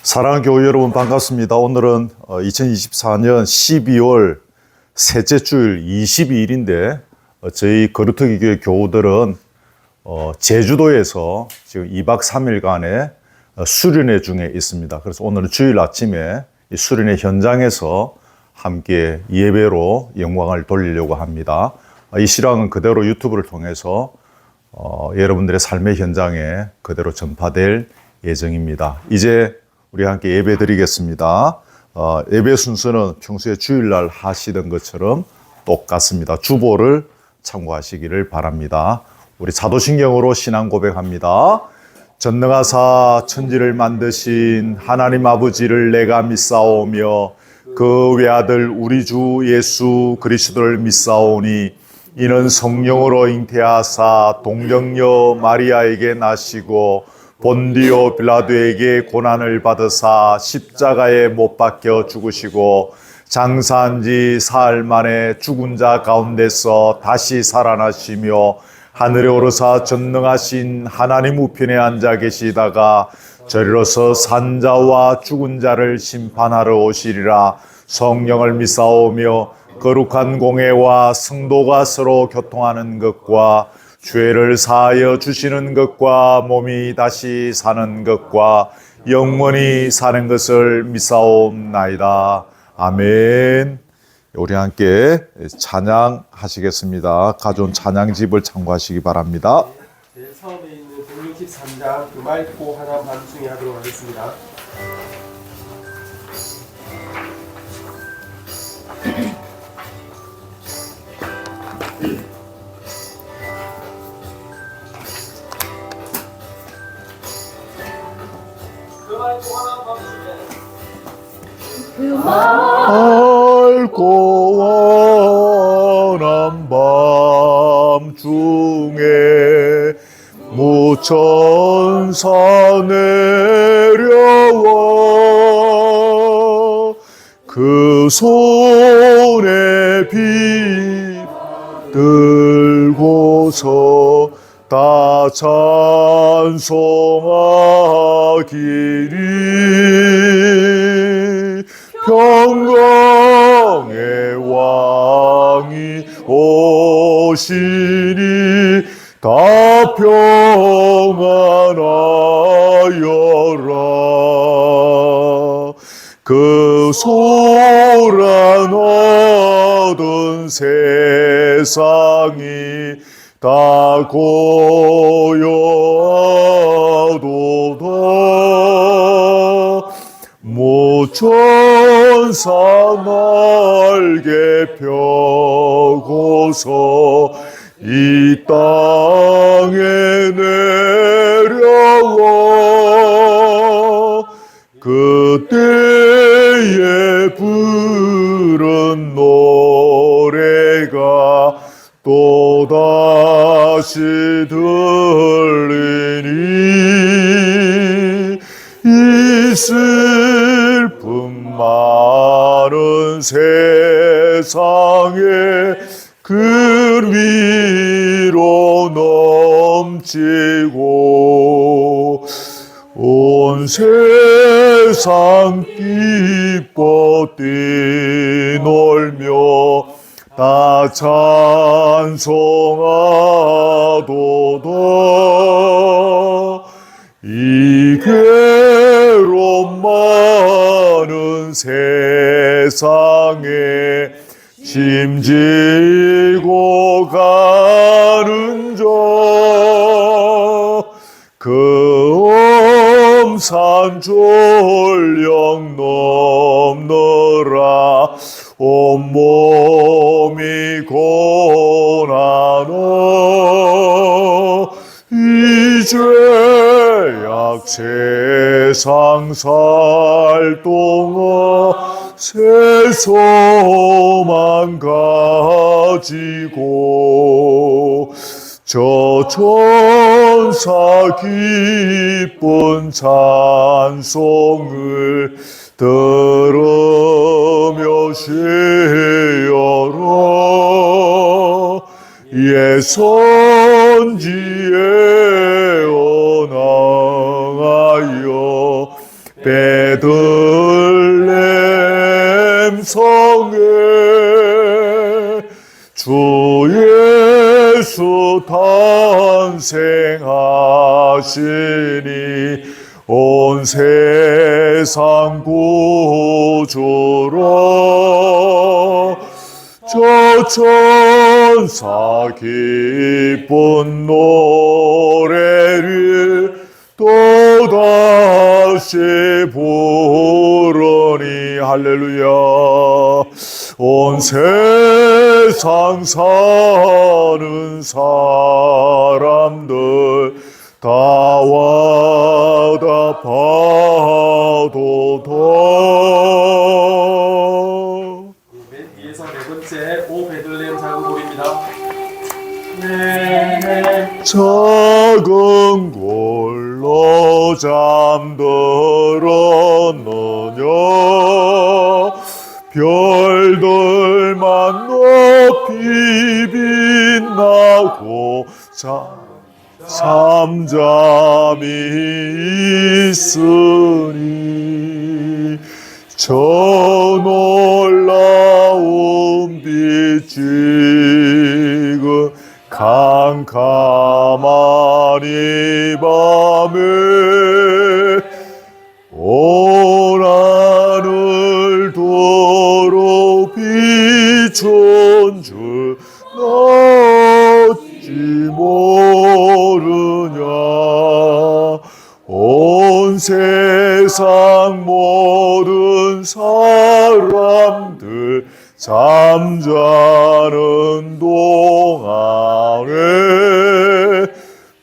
사랑하는 교회 여러분 반갑습니다. 오늘은 2024년 12월 셋째 주일 22일인데 저희 거루터기 교회 교우들은 제주도에서 지금 2박 3일간의 수련회 중에 있습니다. 그래서 오늘은 주일 아침에 이 수련회 현장에서 함께 예배로 영광을 돌리려고 합니다. 이 실황은 그대로 유튜브를 통해서 여러분들의 삶의 현장에 그대로 전파될 예정입니다. 이제 우리 함께 예배 드리겠습니다. 예배 순서는 평소에 주일날 하시던 것처럼 똑같습니다. 주보를 참고하시기를 바랍니다. 우리 사도신경으로 신앙 고백합니다. 전능하사 천지를 만드신 하나님 아버지를 내가 믿사오며 그 외아들 우리 주 예수 그리스도를 믿사오니 이는 성령으로 잉태하사 동정녀 마리아에게 나시고 본디오 빌라도에게 고난을 받으사 십자가에 못 박혀 죽으시고 장사한 지 사흘 만에 죽은 자 가운데서 다시 살아나시며 하늘에 오르사 전능하신 하나님 우편에 앉아 계시다가 저리로서 산 자와 죽은 자를 심판하러 오시리라. 성령을 믿사오며 거룩한 공회와 성도가 서로 교통하는 것과 죄를 사하여 주시는 것과 몸이 다시 사는 것과 영원히 사는 것을 믿사옵나이다. 아멘. 우리 함께 찬양하시겠습니다. 가져온 찬양집을 참고하시기 바랍니다. 처음에 있는 163장 그 맑고 하나 반중에 하도록 하겠습니다. 맑고 환한 밤중에 무천사 내려와 그 손에 빛 들고서 다 찬송하기를 평강의 왕이 오시니 다 평안하여라. 그 소란하던 세상이 다 고요하도다. 무천사 날개 펴고서 이 땅에 내려와 그때에 부른 노래가 또다시 들리니 이 슬픔 많은 세상에 그 위로 넘치고 온 세상 기뻐 뛰놀며 다 찬송하도다. 이 괴로움 많은 세상에 짐지고 가는 자 그 엄산 졸령 넘느라 온몸이 고난어 이 죄악 세상 살 동안 새 소망 가지고 저 천사 기쁜 찬송을 들으며 쉬어라. 예선지에 언항하여 베들렘 성에 주 예수 탄생하시니 온 세상 구주로 저 천사 기쁜 노래를 또다시 부르니 할렐루야. 온 세상 사는 사람들 다 와다 봐도다. 맨 뒤에서 네 번째 오 베들레헴 작은 돌입니다. 네. 작은 골로 잠들었느냐 별들만 높이 빛나고 잠잠히 있으니 저 놀라운 빛 지금 캄캄한 이 밤에 온 하늘 도로 비춘 줄 어찌 모르냐. 온 세상 모든 사람들 잠자는 동안에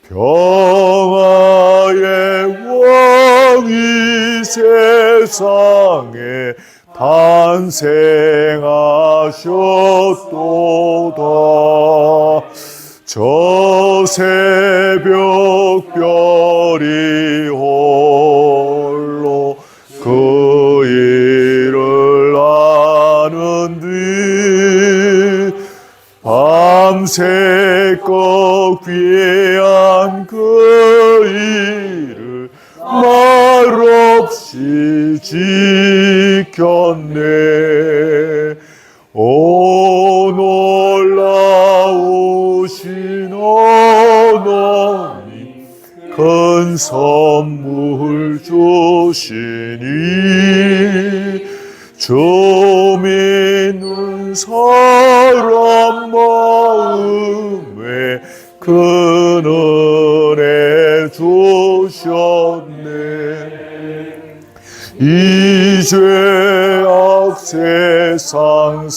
평화의 왕이 세상에 탄생하셨도다. 저 새벽 별이 홀로 그 일을 아는 뒤 밤새껏 귀한 그 일을 말없이 지켰네. 오 놀라우신 하나님 큰 선물 주시니 주 믿는 사람 마음에 큰 은혜 주셨네. 이 죄악 세상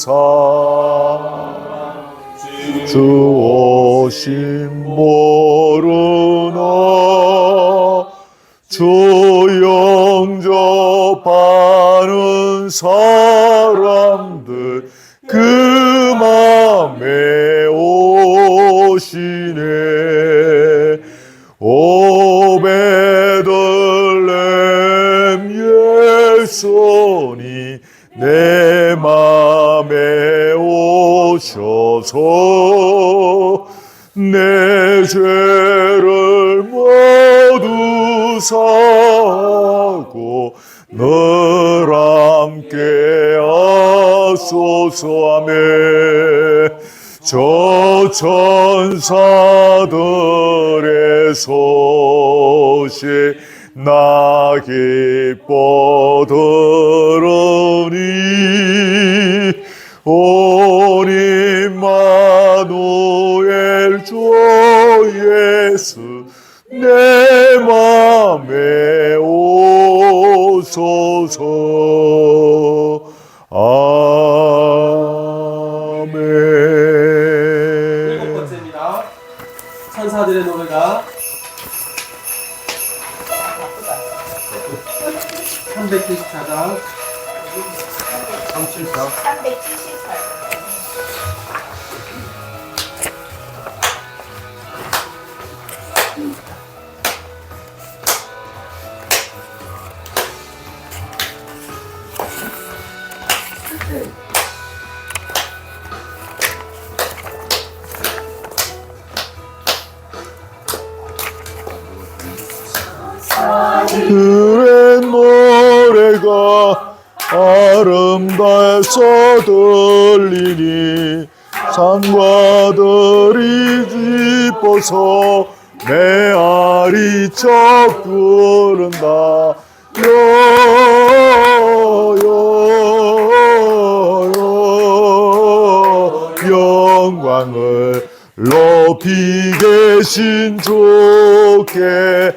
주 오심 모르나 주 영접하는 사람들 그 맘에 오시네. 오 베들렘 예수니 내 맘에 오셔서 내 죄를 모두 사고 늘 함께 하소서. 아멘. 저 천사들의 소식 나 기뻐 들으니 온 임마누엘 주 예수 내 맘에 오소서. 아멘. 일곱 번째입니다. 천사들의 노래가 374장 374 378. 그의 아름다워서 들리니 산과 들이 짚어서 메아리 쳐 부른다. 영광을 높이 계신 주께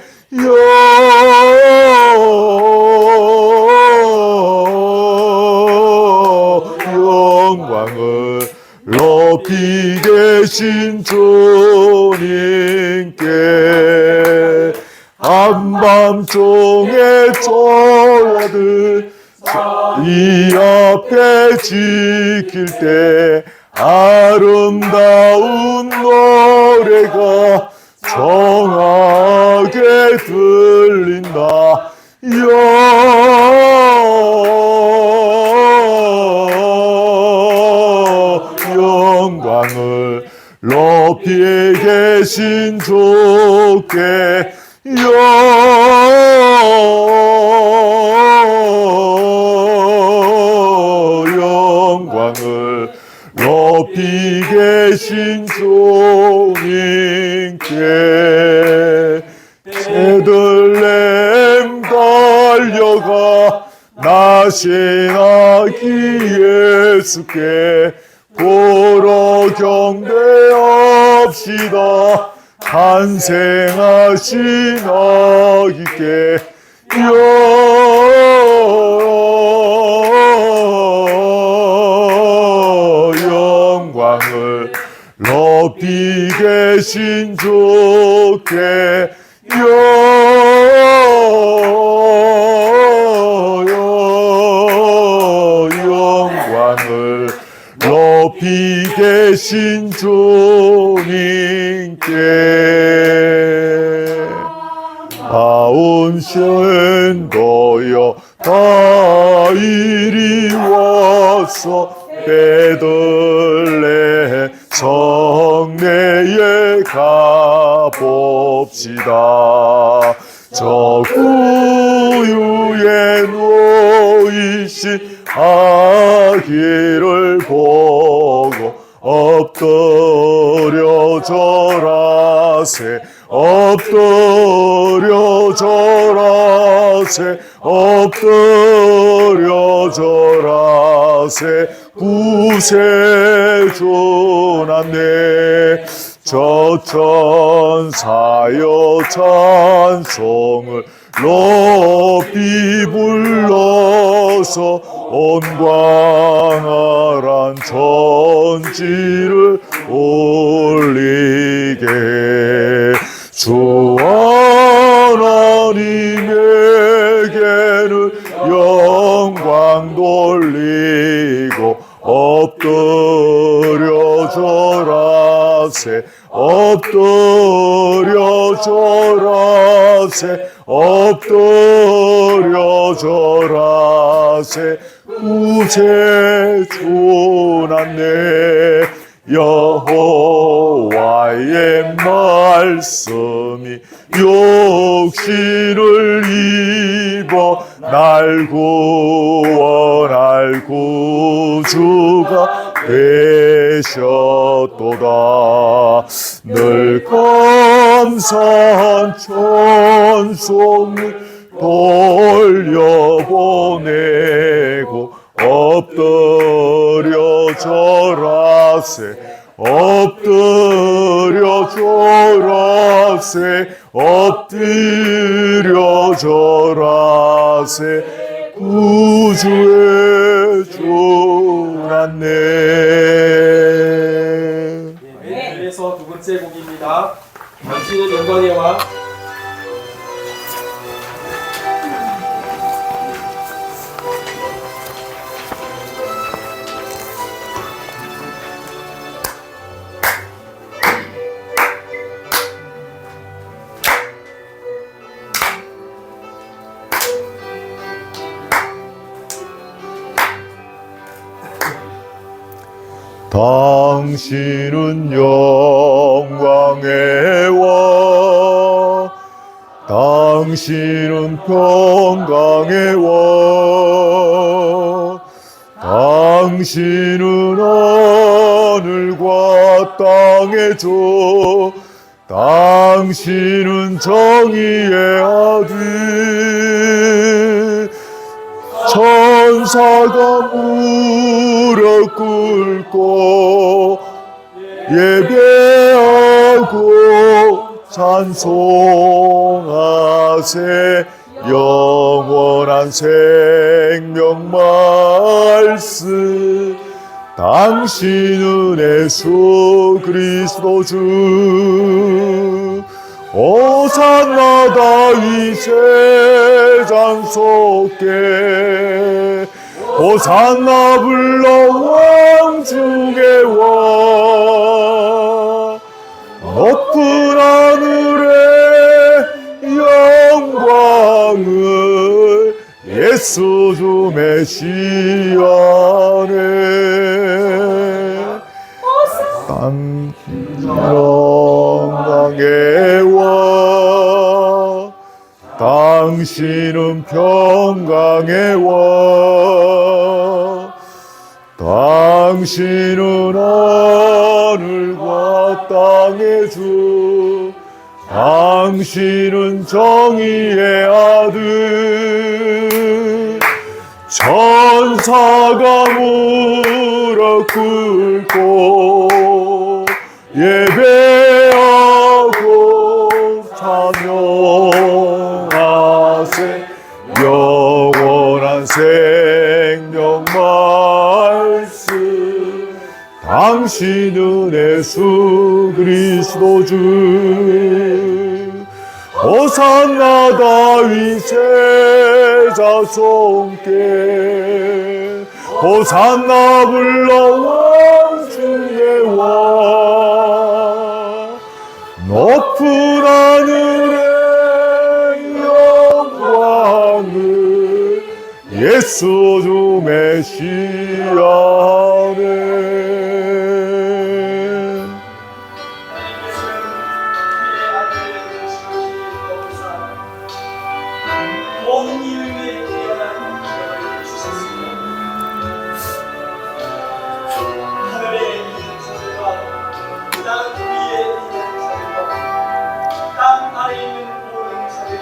영광을 높이 계신 주님께 한밤중에 저와들 이 앞에 지킬 때 아름다운 노래가 정하게 들린다. 영광을 높이 계신 주께 영광을 높이 계신 주님께 베들레헴 달려가 나신 아기 예수께 보러 경배합시다. 탄생하신 아기께 영광을 높이 계신 주께 영광을 높이 계신 주님께 아운신도여 다 이리 와서 베들레헴 성내에 가봅시다. 저 구유에 놓이신 아기를 보고 엎드려 절하세 엎드려 절하세 엎드려 절하세 구세주나네 저 천사여 찬송을 높이 불러서 온광활한 전지를 올리게 주 하나님에게는 영광 돌리고 엎드려 절하세 엎드려 절하세 엎드려 절하세 구세주나네 여호와의 말씀이 육신을 입어 날 구원할 구주가 되셨도다. 늘 감사한 찬송을 돌려보내고 엎드려 절하세 엎드려 절하세 엎드려 절하세 구주의 주나네. 그래서 두 번째 곡입니다. 당신은 영광의 왕. 당신은 영광의 왕 당신은 평강의 왕 당신은 하늘과 땅의 주, 당신은 정의의 아들. 천사가 무릎 꿇고 예배하고 찬송하세. 영원한 생명 말씀, 당신은 예수 그리스도 주. 호산나 다윗 제장 속에, 호산나 불러 왕 중에 왕. 높은 하늘의 영광을 예수 주 메시아네. 땅 영광의 왕, 당신은 평강의 왕. 당신은 하늘과 땅의 주, 당신은 정의의 아들. 천사가 무릎 꿇고 예배하고 찬양하세. 영원한 생명 말씀, 당신은 예수 그리스도 주. 호산나 다윗 제자 손께, 호산나 불러 왕 중에 왕. 높은 하늘의 영광을 예수 주 메시아네. 모든 이름에 귀한 이름을 주셨습니다. 하늘에 있는 자들과 땅 위에 있는 자들과 땅 아래에 있는 모든 자들이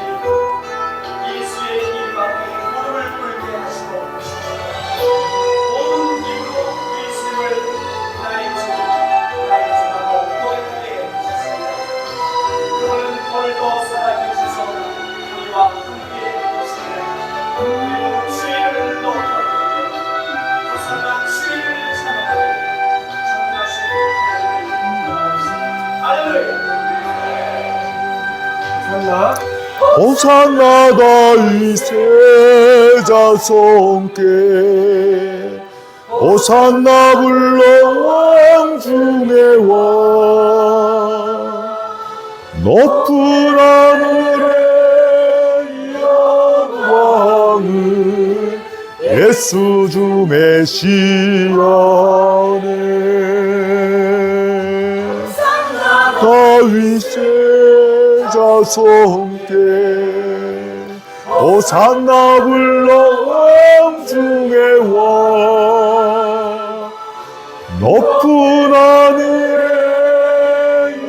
예수의 이름 앞에 무릎을 꿇게 하시고 모든 입으로 예수님을 나의 주, 나의 주라고 고백하게 하셨습니다. 그분은 오늘도 살아계셔서 우리와 함께 계시는 그리고 주의를 높여드리게 호산나 주의를 찬양하되 전능하신 하나님을 할렐루야. 호산나 호산나 다윗 제자 손께, 호산나 불러 왕 중에 왕. 높은 하늘의 영광을 예수 주 메시아네. 다윗 제자 손께, 호산나 불러 왕 중에 왕. 높은 하늘의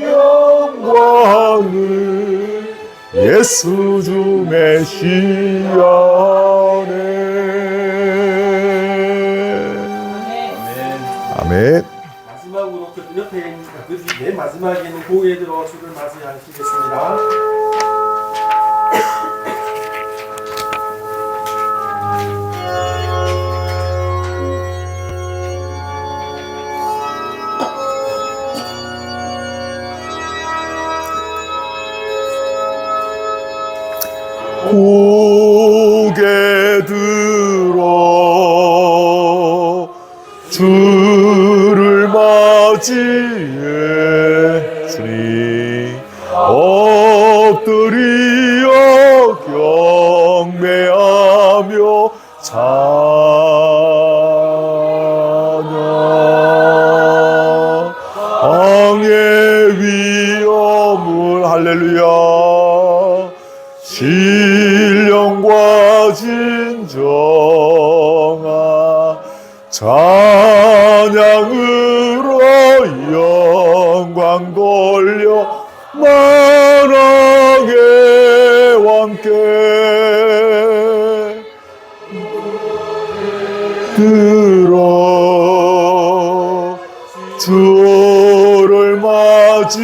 영광을 예수 주 메시아네. 아멘. 마지막으로 그 옆에 있는 맨 마지막에 있는 고예들로 주를 맞이하시겠습니다. 고개 들어 주를 맞이해 주님 엎드리어 경배하며 찬양. 왕의 위엄을 할렐루야. 신령과 진정한 찬양으로 영광 돌려 만왕의 왕께 들어 주를 맞이해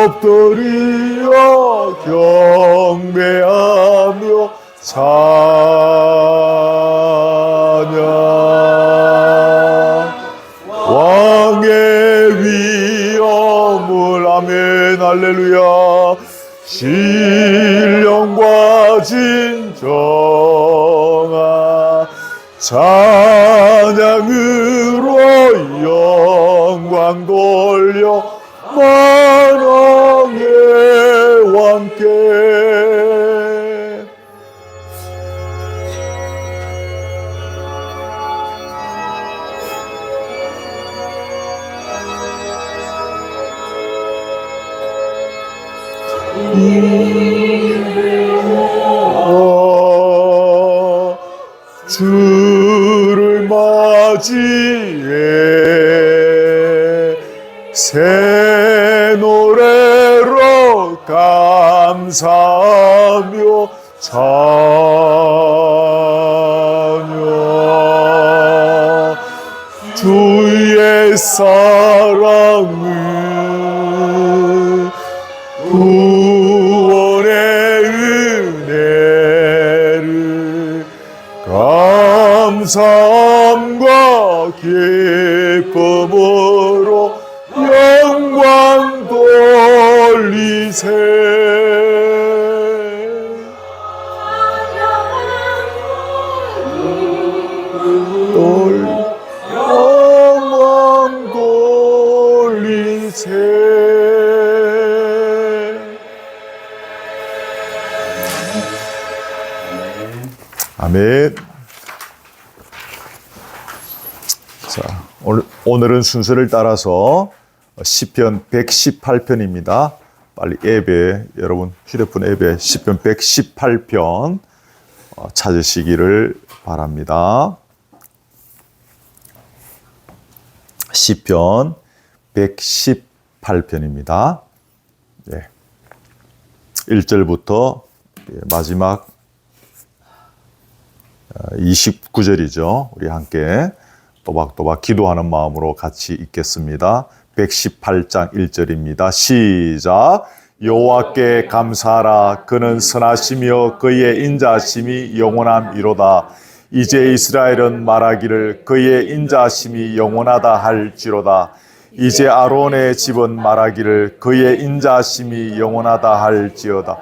엎드려 경배하며 찬양 왕의 위엄을 아멘 할렐루야 신령과 진정한 찬양으로 영광 돌려 만왕의 왕께 주를 맞이해 새 노래로 감사하며 찬양 주의 사랑을 구원의 은혜를 감사함과 기쁨으로 영광 돌리세 영광 돌리세 아멘. 자, 오늘은 순서를 따라서 시편 118편입니다. 빨리 앱에 여러분 휴대폰 앱에 시편 118편 찾으시기를 바랍니다. 시편 118편입니다. 네. 1절부터 마지막 29절이죠. 우리 함께 또박또박 기도하는 마음으로 같이 읽겠습니다. 118장 1절입니다. 시작. 여호와께 감사하라. 그는 선하시며 그의 인자하심이 영원함이로다. 이제 이스라엘은 말하기를 그의 인자하심이 영원하다 할지로다. 이제 아론의 집은 말하기를 그의 인자하심이 영원하다 할지어다.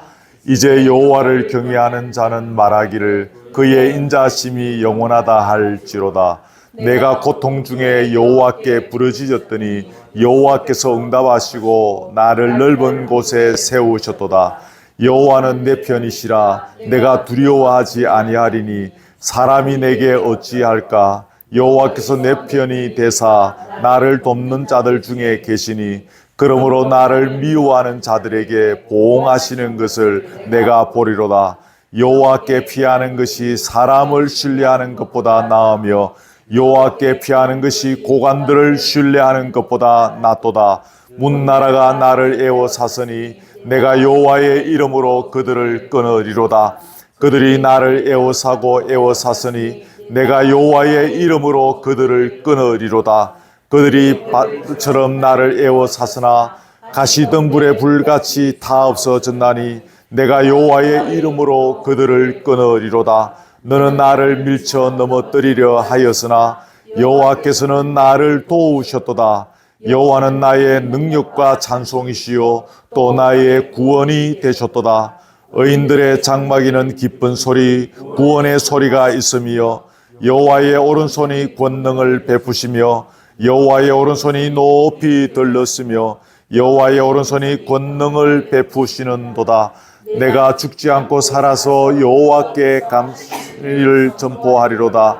이제 여호와를 경외하는 자는 말하기를 그의 인자하심이 영원하다 할지로다. 내가 고통 중에 여호와께 부르짖었더니 여호와께서 응답하시고 나를 넓은 곳에 세우셨도다. 여호와는 내 편이시라. 내가 두려워하지 아니하리니 사람이 내게 어찌할까. 여호와께서 내 편이 되사 나를 돕는 자들 중에 계시니 그러므로 나를 미워하는 자들에게 보응하시는 것을 내가 보리로다. 여호와께 피하는 것이 사람을 신뢰하는 것보다 나으며 여호와께 피하는 것이 고관들을 신뢰하는 것보다 낫도다. 문나라가 나를 에워싸서니 내가 여호와의 이름으로 그들을 끊으리로다. 그들이 나를 에워싸고 에워싸서니 내가 여호와의 이름으로 그들을 끊으리로다. 그들이 밭처럼 나를 에워싸으나 가시덤불의 불같이 다 없어졌나니 내가 여호와의 이름으로 그들을 끊으리로다. 너는 나를 밀쳐 넘어뜨리려 하였으나 여호와께서는 나를 도우셨도다. 여호와는 나의 능력과 찬송이시요 또 나의 구원이 되셨도다. 의인들의 장막에는 기쁜 소리 구원의 소리가 있으며 여호와의 오른손이 권능을 베푸시며 여호와의 오른손이 높이 들렸으며 여호와의 오른손이 권능을 베푸시는도다. 내가 죽지 않고 살아서 여호와께 감사를 전포하리로다.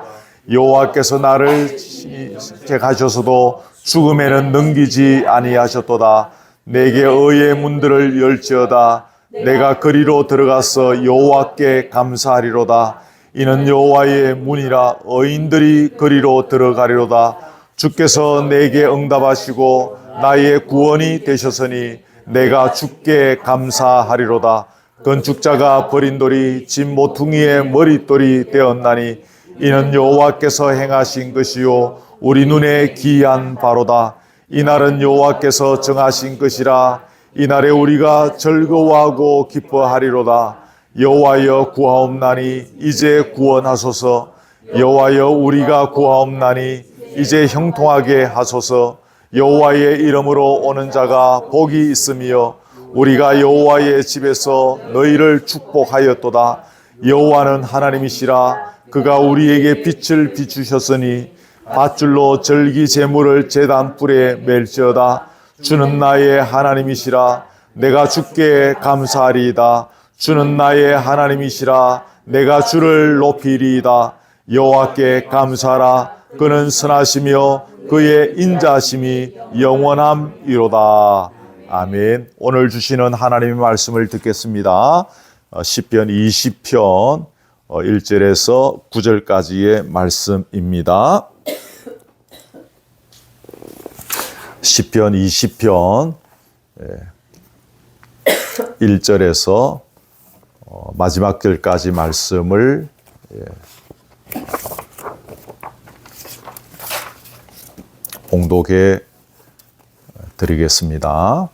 여호와께서 나를 택하셔서도 죽음에는 넘기지 아니하셨도다. 내게 의의 문들을 열지어다. 내가 그리로 들어가서 여호와께 감사하리로다. 이는 여호와의 문이라 의인들이 그리로 들어가리로다. 주께서 내게 응답하시고 나의 구원이 되셨으니 내가 주께 감사하리로다. 건축자가 버린 돌이 집 모퉁이의 머릿돌이 되었나니 이는 여호와께서 행하신 것이요 우리 눈에 기이한 바로다. 이날은 여호와께서 정하신 것이라. 이날에 우리가 즐거워하고 기뻐하리로다. 여호와여 구하옵나니 이제 구원하소서. 여호와여 우리가 구하옵나니 이제 형통하게 하소서. 여호와의 이름으로 오는 자가 복이 있으며 우리가 여호와의 집에서 너희를 축복하였도다. 여호와는 하나님이시라. 그가 우리에게 빛을 비추셨으니 밧줄로 절기 제물을 제단 뿔에 멜지어다. 주는 나의 하나님이시라. 내가 주께 감사하리이다. 주는 나의 하나님이시라. 내가 주를 높이리이다. 여호와께 감사하라. 그는 선하시며 그의 인자심이 영원함이로다. 아멘. 오늘 주시는 하나님의 말씀을 듣겠습니다. 시편 20편 1절에서 9절까지의 말씀입니다. 시편 20편 1절에서 마지막 절까지 말씀을 봉독해 드리겠습니다.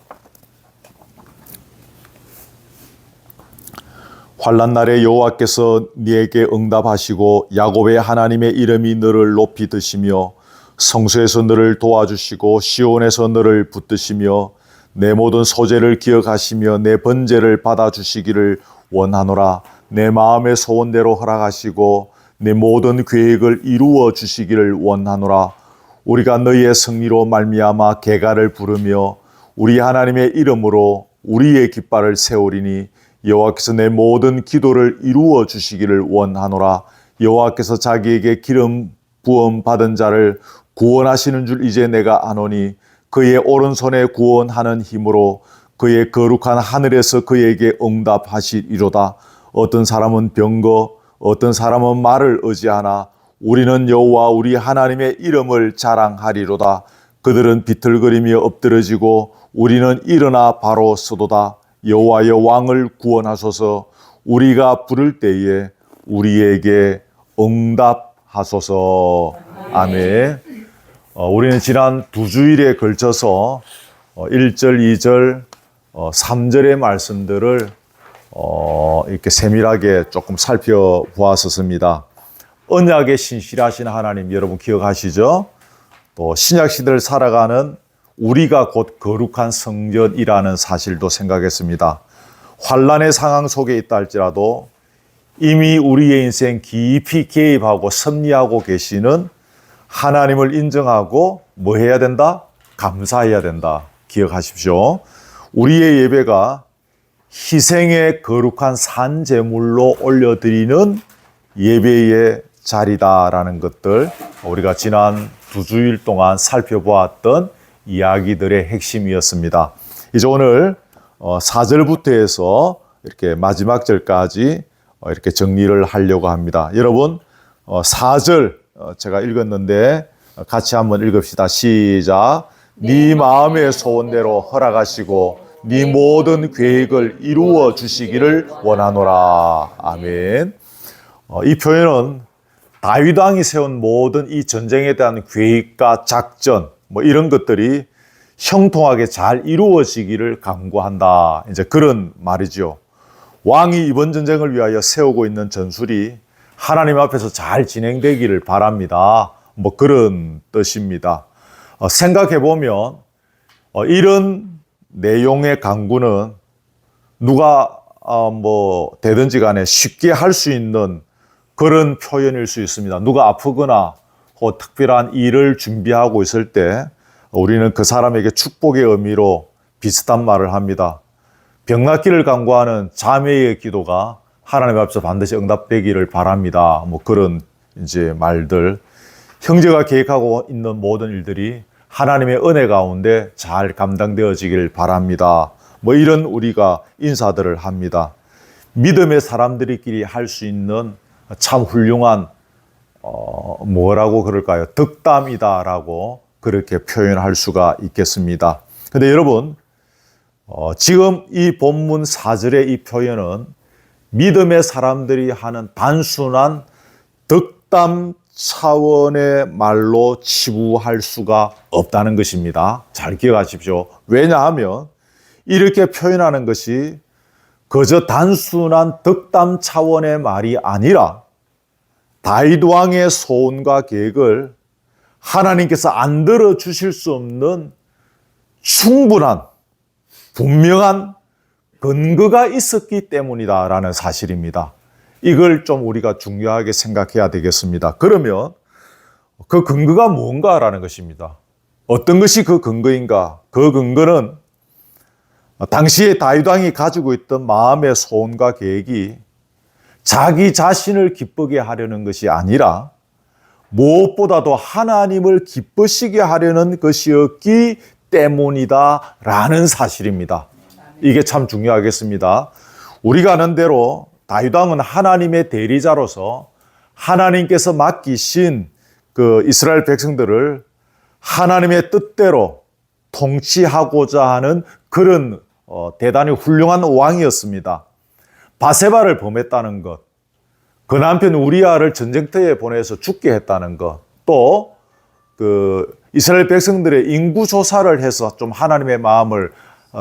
환난 날에 여호와께서 네게 응답하시고 야곱의 하나님의 이름이 너를 높이 드시며 성소에서 너를 도와주시고 시온에서 너를 붙드시며 내 모든 소재를 기억하시며 내 번제를 받아주시기를 원하노라. 내 마음의 소원대로 허락하시고 내 모든 계획을 이루어 주시기를 원하노라. 우리가 너희의 승리로 말미암아 개가를 부르며 우리 하나님의 이름으로 우리의 깃발을 세우리니 여호와께서 내 모든 기도를 이루어 주시기를 원하노라. 여호와께서 자기에게 기름 부음 받은 자를 구원하시는 줄 이제 내가 아노니 그의 오른손에 구원하는 힘으로 그의 거룩한 하늘에서 그에게 응답하시리로다. 어떤 사람은 병거, 어떤 사람은 말을 의지하나 우리는 여호와 우리 하나님의 이름을 자랑하리로다. 그들은 비틀거리며 엎드러지고 우리는 일어나 바로 서도다. 여호와여 왕을 구원하소서. 우리가 부를 때에 우리에게 응답하소서. 아멘. 우리는 지난 두 주일에 걸쳐서 1절, 2절, 3절의 말씀들을 이렇게 세밀하게 조금 살펴보았었습니다. 언약에 신실하신 하나님 여러분 기억하시죠? 또 신약 시대를 살아가는 우리가 곧 거룩한 성전이라는 사실도 생각했습니다. 환난의 상황 속에 있다 할지라도 이미 우리의 인생 깊이 개입하고 섭리하고 계시는 하나님을 인정하고 뭐 해야 된다? 감사해야 된다. 기억하십시오. 우리의 예배가 희생의 거룩한 산제물로 올려드리는 예배의 자리다라는 것들 우리가 지난 두 주일 동안 살펴보았던 이야기들의 핵심이었습니다. 이제 오늘 4절부터 해서 이렇게 마지막 절까지 이렇게 정리를 하려고 합니다. 여러분 4절 제가 읽었는데 같이 한번 읽읍시다. 시작. 네 마음의 소원대로 허락하시고 네 모든 계획을 이루어 주시기를 원하노라. 아멘. 이 표현은 다윗 왕이 세운 모든 이 전쟁에 대한 계획과 작전 뭐 이런 것들이 형통하게 잘 이루어지기를 간구한다. 이제 그런 말이죠. 왕이 이번 전쟁을 위하여 세우고 있는 전술이 하나님 앞에서 잘 진행되기를 바랍니다. 뭐 그런 뜻입니다. 생각해 보면 이런 내용의 간구는 누가 뭐 되든지 간에 쉽게 할 수 있는 그런 표현일 수 있습니다. 누가 아프거나 혹은 특별한 일을 준비하고 있을 때 우리는 그 사람에게 축복의 의미로 비슷한 말을 합니다. 병낫기를 간구하는 자매의 기도가 하나님 앞에서 반드시 응답되기를 바랍니다. 뭐 그런 이제 말들. 형제가 계획하고 있는 모든 일들이 하나님의 은혜 가운데 잘 감당되어지길 바랍니다. 뭐 이런 우리가 인사들을 합니다. 믿음의 사람들끼리 할 수 있는 참 훌륭한 뭐라고 그럴까요? 덕담이다라고 그렇게 표현할 수가 있겠습니다. 근데 여러분, 지금 이 본문 4절의 이 표현은 믿음의 사람들이 하는 단순한 덕담 차원의 말로 치부할 수가 없다는 것입니다. 잘 기억하십시오. 왜냐하면 이렇게 표현하는 것이 그저 단순한 덕담 차원의 말이 아니라 다윗 왕의 소원과 계획을 하나님께서 안 들어주실 수 없는 충분한 분명한 근거가 있었기 때문이다라는 사실입니다. 이걸 좀 우리가 중요하게 생각해야 되겠습니다. 그러면 그 근거가 뭔가라는 것입니다. 어떤 것이 그 근거인가? 그 근거는 당시에 다윗 왕이 가지고 있던 마음의 소원과 계획이 자기 자신을 기쁘게 하려는 것이 아니라 무엇보다도 하나님을 기쁘시게 하려는 것이었기 때문이다라는 사실입니다. 이게 참 중요하겠습니다. 우리가 아는 대로 다윗 왕은 하나님의 대리자로서 하나님께서 맡기신 그 이스라엘 백성들을 하나님의 뜻대로 통치하고자 하는 그런 대단히 훌륭한 왕이었습니다. 바세바를 범했다는 것, 그 남편 우리아를 전쟁터에 보내서 죽게 했다는 것, 또 그 이스라엘 백성들의 인구 조사를 해서 좀 하나님의 마음을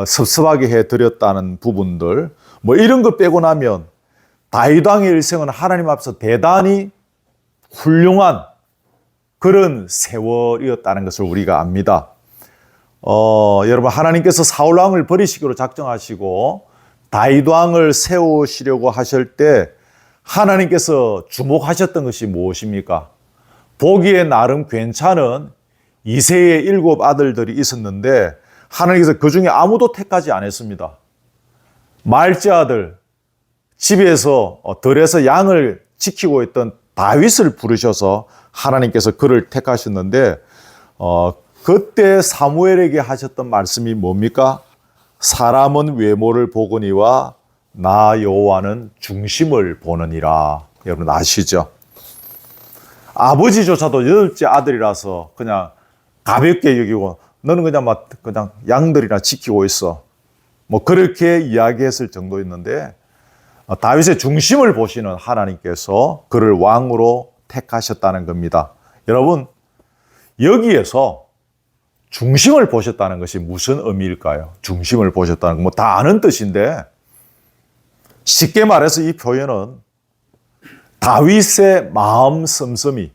섭섭하게 해드렸다는 부분들, 뭐 이런 것 빼고 나면 다윗 왕의 일생은 하나님 앞에서 대단히 훌륭한 그런 세월이었다는 것을 우리가 압니다. 여러분, 하나님께서 사울 왕을 버리시기로 작정하시고 다윗 왕을 세우시려고 하실 때 하나님께서 주목하셨던 것이 무엇입니까? 보기에 나름 괜찮은 이새의 7 아들들이 있었는데 하나님께서 그 중에 아무도 택하지 않았습니다. 말째 아들, 집에서 들에서 양을 지키고 있던 다윗을 부르셔서 하나님께서 그를 택하셨는데 그때 사무엘에게 하셨던 말씀이 뭡니까? 사람은 외모를 보거니와 나 여호와는 중심을 보느니라. 여러분 아시죠? 아버지조차도 8째 아들이라서 그냥 가볍게 여기고 너는 그냥 양들이나 지키고 있어. 뭐 그렇게 이야기했을 정도였는데 다윗의 중심을 보시는 하나님께서 그를 왕으로 택하셨다는 겁니다. 여러분, 여기에서 중심을 보셨다는 것이 무슨 의미일까요? 중심을 보셨다는 건 뭐 다 아는 뜻인데 쉽게 말해서 이 표현은 다윗의 마음 씀씀이,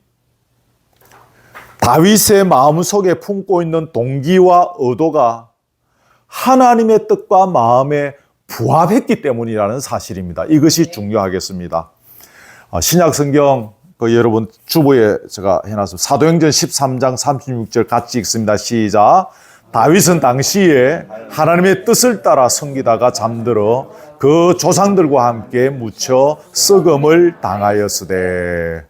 다윗의 마음 속에 품고 있는 동기와 의도가 하나님의 뜻과 마음에 부합했기 때문이라는 사실입니다. 이것이 중요하겠습니다. 신약 성경 여러분 주보에 제가 해놨습니다. 사도행전 13장 36절 같이 읽습니다. 시작. 다윗은 당시에 하나님의 뜻을 따라 섬기다가 잠들어 그 조상들과 함께 묻혀 썩음을 당하였으되.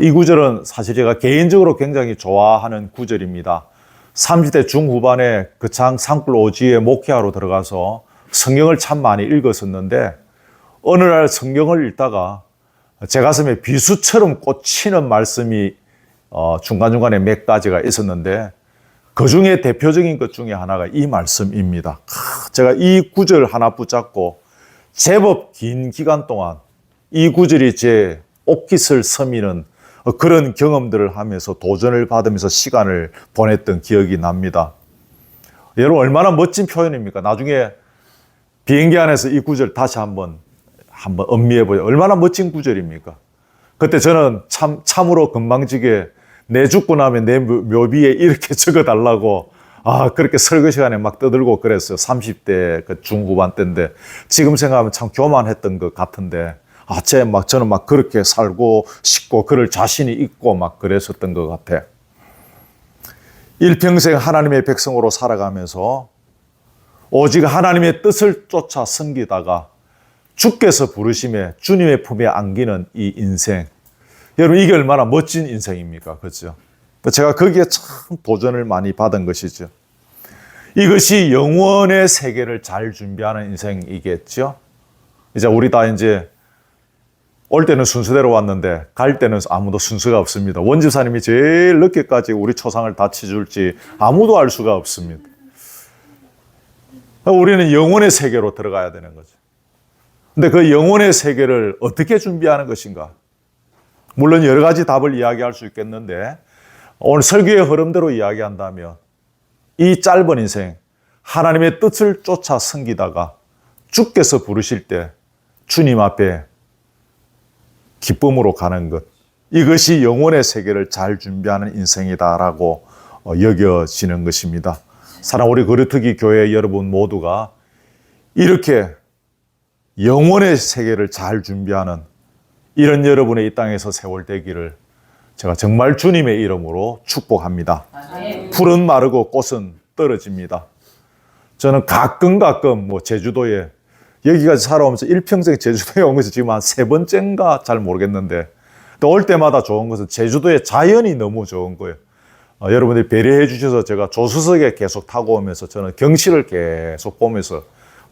이 구절은 사실 제가 개인적으로 굉장히 좋아하는 구절입니다. 30대 중후반에 거창 산골 오지에 목회하러 들어가서 성경을 참 많이 읽었었는데 어느 날 성경을 읽다가 제 가슴에 비수처럼 꽂히는 말씀이 중간중간에 몇 가지가 있었는데 그 중에 대표적인 것 중에 하나가 이 말씀입니다. 제가 이 구절 하나 붙잡고 제법 긴 기간 동안 이 구절이 제 옷깃을 서미는 그런 경험들을 하면서 도전을 받으면서 시간을 보냈던 기억이 납니다. 여러분 얼마나 멋진 표현입니까? 나중에 비행기 안에서 이 구절 다시 한번 음미해 보세요. 얼마나 멋진 구절입니까? 그때 저는 참으로 건방지게 내 죽고 나면 내 묘비에 이렇게 적어달라고 그렇게 설교 시간에 막 떠들고 그랬어요. 30대 그 중후반 때인데 지금 생각하면 참 교만했던 것 같은데 저는 막 그렇게 살고 싶고 그럴 자신이 있고 막 그랬었던 것 같아. 일평생 하나님의 백성으로 살아가면서 오직 하나님의 뜻을 쫓아 섬기다가 주께서 부르심에 주님의 품에 안기는 이 인생. 여러분 이게 얼마나 멋진 인생입니까? 그렇죠? 제가 거기에 참 도전을 많이 받은 것이죠. 이것이 영원의 세계를 잘 준비하는 인생이겠죠. 이제 우리 다 이제 올 때는 순서대로 왔는데 갈 때는 아무도 순서가 없습니다. 원집사님이 제일 늦게까지 우리 초상을 다 치줄지 아무도 알 수가 없습니다. 우리는 영혼의 세계로 들어가야 되는 거죠. 근데 그 영혼의 세계를 어떻게 준비하는 것인가? 물론 여러 가지 답을 이야기할 수 있겠는데 오늘 설교의 흐름대로 이야기한다면 이 짧은 인생, 하나님의 뜻을 쫓아 섬기다가 주께서 부르실 때 주님 앞에 기쁨으로 가는 것, 이것이 영혼의 세계를 잘 준비하는 인생이다라고 여겨지는 것입니다. 사랑 우리 거류특위 교회 여러분 모두가 이렇게 영혼의 세계를 잘 준비하는 이런 여러분의 이 땅에서 세월 되기를 제가 정말 주님의 이름으로 축복합니다. 풀은 마르고 꽃은 떨어집니다. 저는 가끔 뭐 제주도에 여기까지 살아오면서 일평생 제주도에 온 것이 지금 한 3번째인가 잘 모르겠는데 또 올 때마다 좋은 것은 제주도의 자연이 너무 좋은 거예요. 여러분들이 배려해 주셔서 제가 조수석에 계속 타고 오면서 저는 경치를 계속 보면서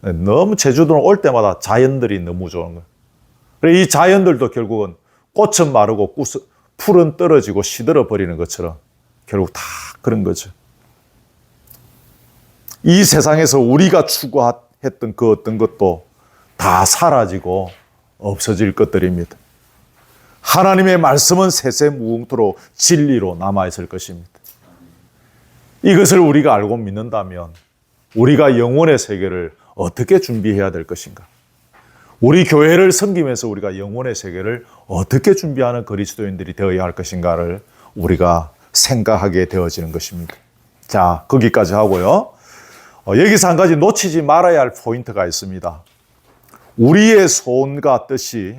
너무 제주도는 올 때마다 자연들이 너무 좋은 거예요. 그래서 이 자연들도 결국은 꽃은 마르고 풀은 떨어지고 시들어 버리는 것처럼 결국 다 그런 거죠. 이 세상에서 우리가 추구했던 그 어떤 것도 다 사라지고 없어질 것들입니다. 하나님의 말씀은 세세무궁토록 진리로 남아있을 것입니다. 이것을 우리가 알고 믿는다면 우리가 영혼의 세계를 어떻게 준비해야 될 것인가? 우리 교회를 섬기면서 우리가 영혼의 세계를 어떻게 준비하는 그리스도인들이 되어야 할 것인가를 우리가 생각하게 되어지는 것입니다. 자, 거기까지 하고요. 여기서 한 가지 놓치지 말아야 할 포인트가 있습니다. 우리의 소원과 뜻이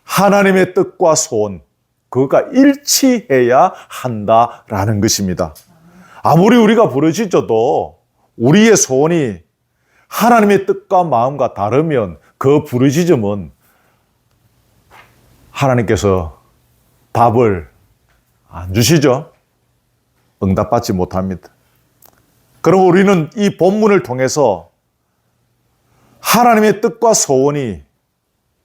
하나님의 뜻과 소원, 그거가 일치해야 한다라는 것입니다. 아무리 우리가 부르짖어도 우리의 소원이 하나님의 뜻과 마음과 다르면 그 부르짖음은 하나님께서 답을 안 주시죠. 응답받지 못합니다. 그럼 우리는 이 본문을 통해서 하나님의 뜻과 소원이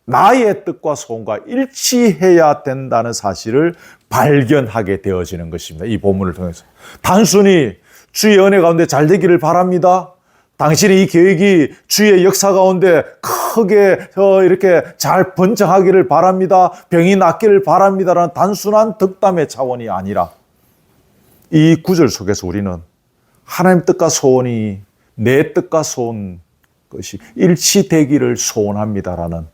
나의 뜻과 소원과 일치해야 된다는 사실을 발견하게 되어지는 것입니다. 이 본문을 통해서. 단순히 주의 은혜 가운데 잘 되기를 바랍니다. 당신의 이 계획이 주의 역사 가운데 크게 이렇게 잘 번창하기를 바랍니다. 병이 낫기를 바랍니다라는 단순한 덕담의 차원이 아니라 이 구절 속에서 우리는 하나님 뜻과 소원이 내 뜻과 소원 것이 일치되기를 소원합니다라는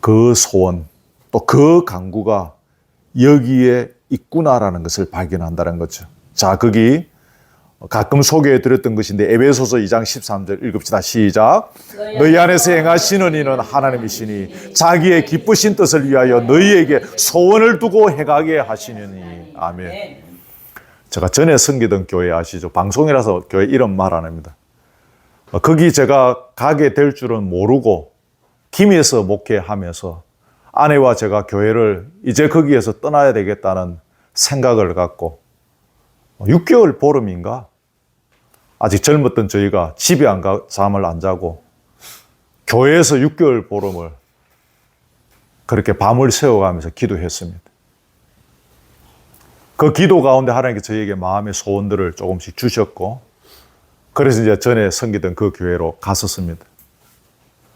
그 소원, 또 그 간구가 여기에 있구나라는 것을 발견한다는 거죠. 자, 거기 가끔 소개해 드렸던 것인데 에베소서 2장 13절 읽읍시다. 시작. 너희 안에서 행하시는 이는 하나님이시니 자기의 기쁘신 뜻을 위하여 너희에게 소원을 두고 행하게 하시느니. 아멘. 제가 전에 섬기던 교회 아시죠? 방송이라서 교회 이름 말 안 합니다. 거기 제가 가게 될 줄은 모르고 김해에서 목회하면서 아내와 제가 교회를 이제 거기에서 떠나야 되겠다는 생각을 갖고 6개월 보름인가? 아직 젊었던 저희가 집에 잠을 안 자고 교회에서 6개월 보름을 그렇게 밤을 새워가면서 기도했습니다. 그 기도 가운데 하나님께 저희에게 마음의 소원들을 조금씩 주셨고 그래서 이제 전에 섬기던 그 교회로 갔었습니다.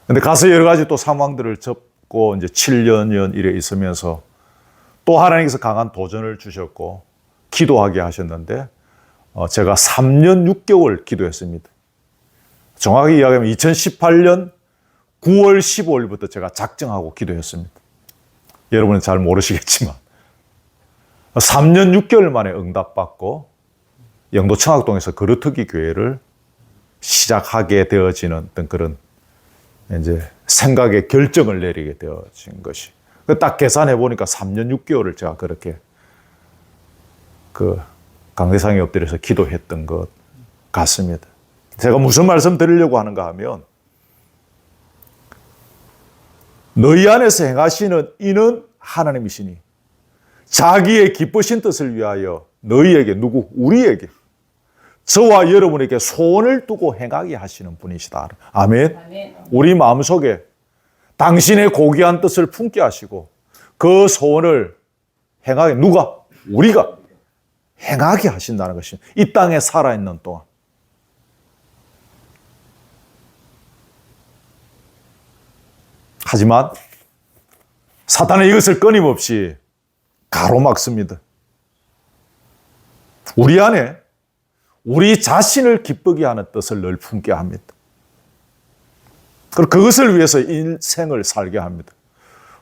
근데 가서 여러 가지 또 상황들을 접고 이제 7년 이래 있으면서 또 하나님께서 강한 도전을 주셨고 기도하게 하셨는데 제가 3년 6개월 기도했습니다. 정확히 이야기하면 2018년 9월 15일부터 제가 작정하고 기도했습니다. 여러분은 잘 모르시겠지만 3년 6개월 만에 응답받고 영도 청학동에서 거류특위 교회를 시작하게 되어지는 어떤 그런 이제 생각의 결정을 내리게 되어진 것이. 딱 계산해 보니까 3년 6개월을 제가 그렇게 그 강대상에 엎드려서 기도했던 것 같습니다. 제가 무슨 말씀 드리려고 하는가 하면 너희 안에서 행하시는 이는 하나님이시니 자기의 기쁘신 뜻을 위하여 너희에게 누구? 우리에게 저와 여러분에게 소원을 두고 행하게 하시는 분이시다. 아멘. 아멘. 우리 마음속에 당신의 고귀한 뜻을 품게 하시고 그 소원을 행하게 누가? 우리가 행하게 하신다는 것입니다. 이 땅에 살아있는 동안. 하지만 사탄은 이것을 끊임없이 가로막습니다. 우리 안에 우리 자신을 기쁘게 하는 뜻을 늘 품게 합니다. 그리고 그것을 위해서 인생을 살게 합니다.